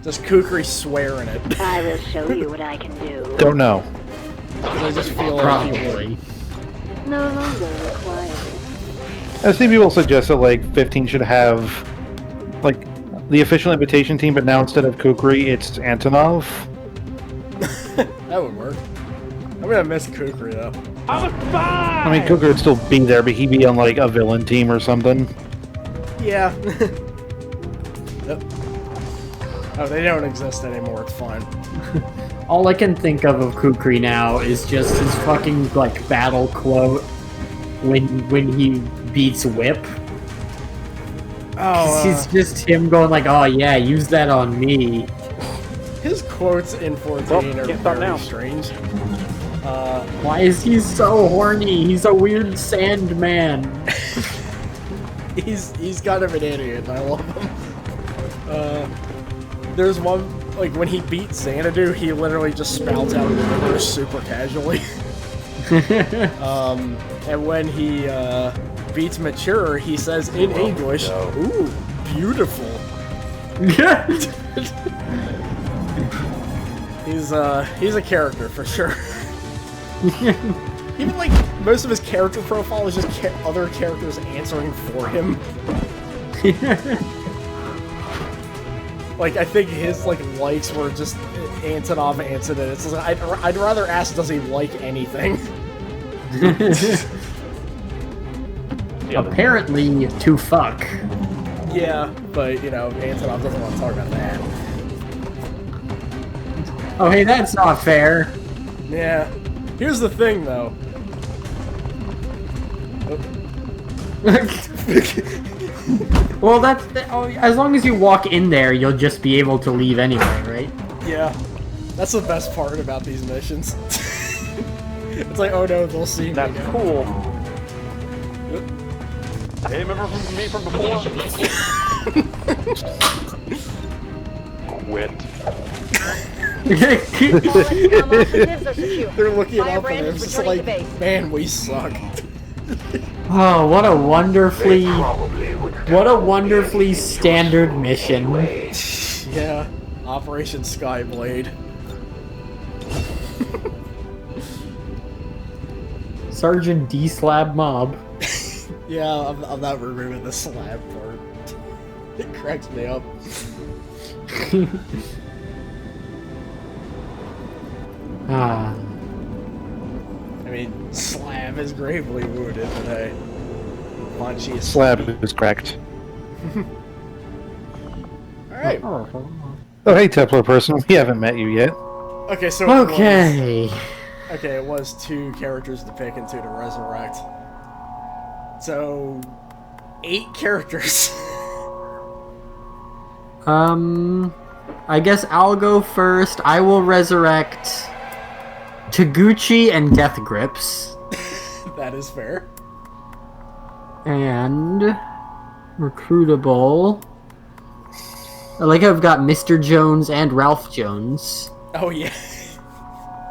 Just Kukri swearing it. I will show you what I can do. Don't know. Because I just feel Probably. No longer required. I've seen people suggest that like 15 should have like the official invitation team, but now instead of Kukri, it's Antonov. That would work. I'm gonna miss Kukri though. I mean, Kukri would still be there, but he'd be on like a villain team or something. Yeah. Yep. Oh, they don't exist anymore. It's fine. All I can think of Kukri now is just his fucking like battle quote when he beats Whip. Oh, it's just him going like, "Oh yeah, use that on me." His quotes in 14 are very strange. Why is he so horny? He's a weird sand man. He's kind of an idiot. I love him. There's one, like, when he beats Xanadu, he literally just spouts out universe super casually. And when he beats Mature, he says in English, "Ooh, beautiful." He's a character for sure. Even like most of his character profile is just other characters answering for him. Like, I think his, like, likes were just Antonov answered it. It's like, I'd rather ask, does he like anything? Apparently, to fuck. Yeah, but, you know, Antonov doesn't want to talk about that. Oh, hey, that's not fair. Yeah. Here's the thing, though. Well, as long as you walk in there, you'll just be able to leave anyway, right? Yeah. That's the best part about these missions. It's like, oh no, they'll see me. That's cool. Hey, remember me from before? Quit. They're looking up and they're just like, man, we suck. Oh, what a wonderfully standard mission. Yeah, Operation Skyblade. Sergeant D Slab Mob. Yeah, I'm not removing the slab part. It cracks me up. Ah. I mean, Slab is gravely wounded, but hey. Punchy is Slab is cracked. Alright. Oh, hey, Templar person. We haven't met you yet. Okay, so okay. It was 2 characters to pick and 2 to resurrect. So, 8 characters. I guess I'll go first. I will resurrect Taguchi and Death Grips. That is fair. And recruitable. I like how I've got Mr. Jones and Ralph Jones. Oh yeah.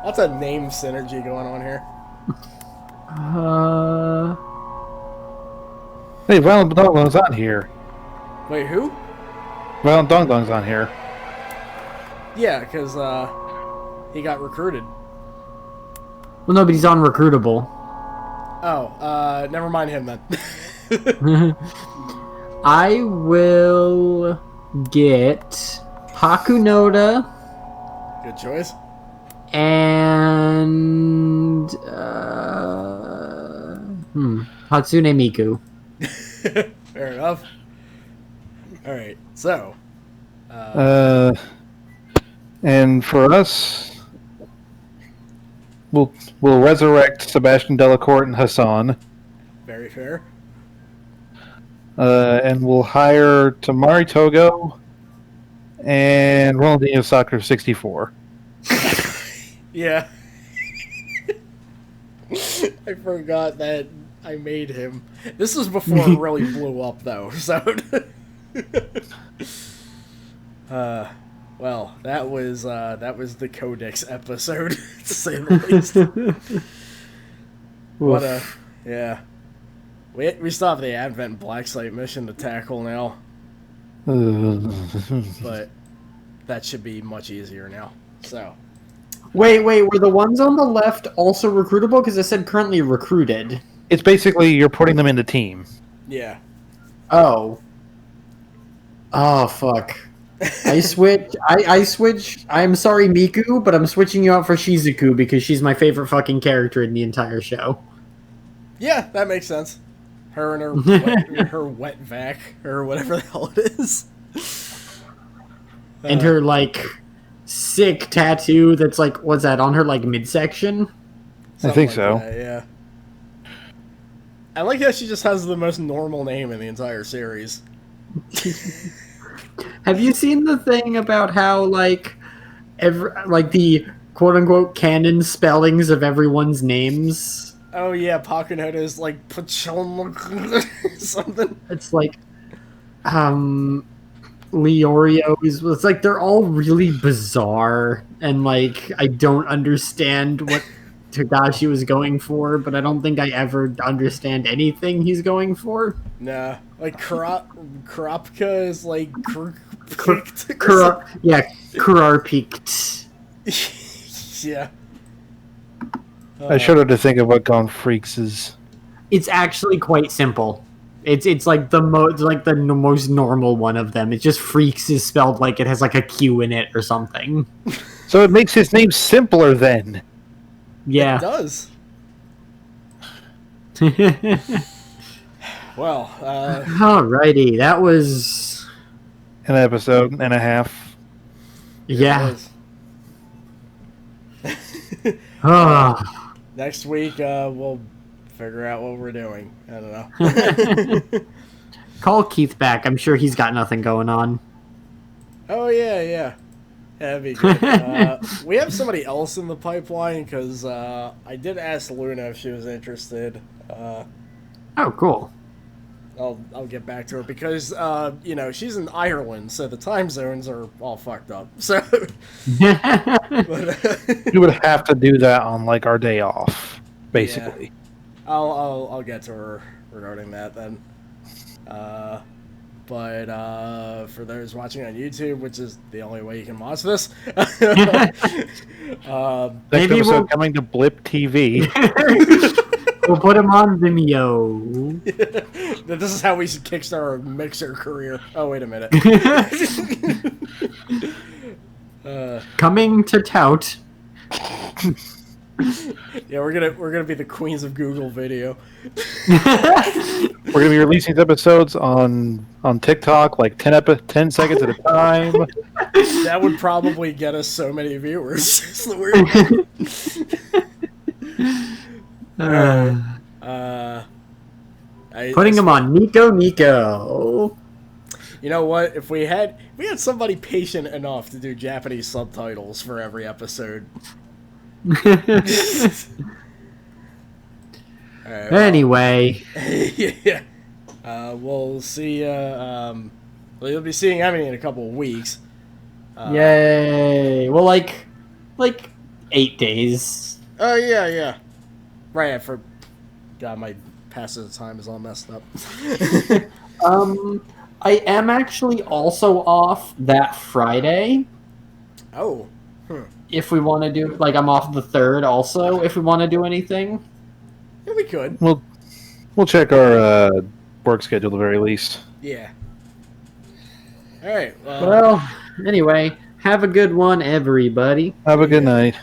That's a name synergy going on here. Hey, Violent Dongdong's on here. Wait, who? Violent Dongdong's on here. Yeah, because he got recruited. Well, no, but he's on recruitable. Oh, never mind him then. I will get Hakunoda. Good choice. And Hatsune Miku. Fair enough. All right, so. And for us, we'll resurrect Sebastian Delacourt and Hassan. Very fair. And we'll hire Tamari Togo and Ronaldinho Soccer 64. Yeah. I forgot that I made him. This was before it really blew up, though. So, well, that was the Codix episode, to say the least. What a yeah. We still have the Advent Black Site mission to tackle now, but that should be much easier now. So. Wait, were the ones on the left also recruitable? Because it said currently recruited. It's basically you're putting them in the team. Yeah. Oh, fuck. I switch. I'm sorry, Miku, but I'm switching you out for Shizuku because she's my favorite fucking character in the entire show. Yeah, that makes sense. Her and her wet vac, or whatever the hell it is. And her, like, sick tattoo that's, like, what's that, on her, like, midsection? I think so. That, yeah. I like how she just has the most normal name in the entire series. Have you seen the thing about how, like, the quote-unquote canon spellings of everyone's names? Oh yeah, Pakunoda is like Pachon something. It's like, Leorio is. It's like they're all really bizarre, and like I don't understand what Togashi was going for, but I don't think I ever understand anything he's going for. Nah, like Kurapika is like Kurarpikt. Yeah. I shudder to think of what Gone Freaks is. It's actually quite simple. It's like the most normal one of them. It's just Freaks is spelled like it has like a Q in it or something. So it makes his name simpler then. Yeah. It does. Well, alrighty, that was an episode and a half. Yeah. Next week, we'll figure out what we're doing. I don't know. Call Keith back. I'm sure he's got nothing going on. Oh, yeah. That'd be good. We have somebody else in the pipeline, because I did ask Luna if she was interested. Oh, cool. I'll get back to her, because, she's in Ireland, so the time zones are all fucked up. So, You would have to do that on, like, our day off, basically. Yeah. I'll get to her regarding that then. But for those watching on YouTube, which is the only way you can watch this, next episode coming to Blip TV. We'll put him on Vimeo. This is how we should kickstart our Mixer career. Oh, wait a minute. Coming to tout. Yeah, we're gonna be the queens of Google Video. We're gonna be releasing these episodes on TikTok, like 10 seconds at a time. That would probably get us so many viewers. It's the weird. Putting him on Nico. You know what? If we had somebody patient enough to do Japanese subtitles for every episode. Right, anyway. Yeah. We'll see. You'll be seeing Emmy in a couple of weeks. Yay! Well, like 8 days. Oh yeah. Right. I forgot my passage of time is all messed up. I am actually also off that Friday. Oh. If we want to do, like, I'm off the 3rd also, if we want to do anything. Yeah, we could. We'll check our work schedule at the very least. Yeah. All right. Well, anyway, have a good one, everybody. Have a good night.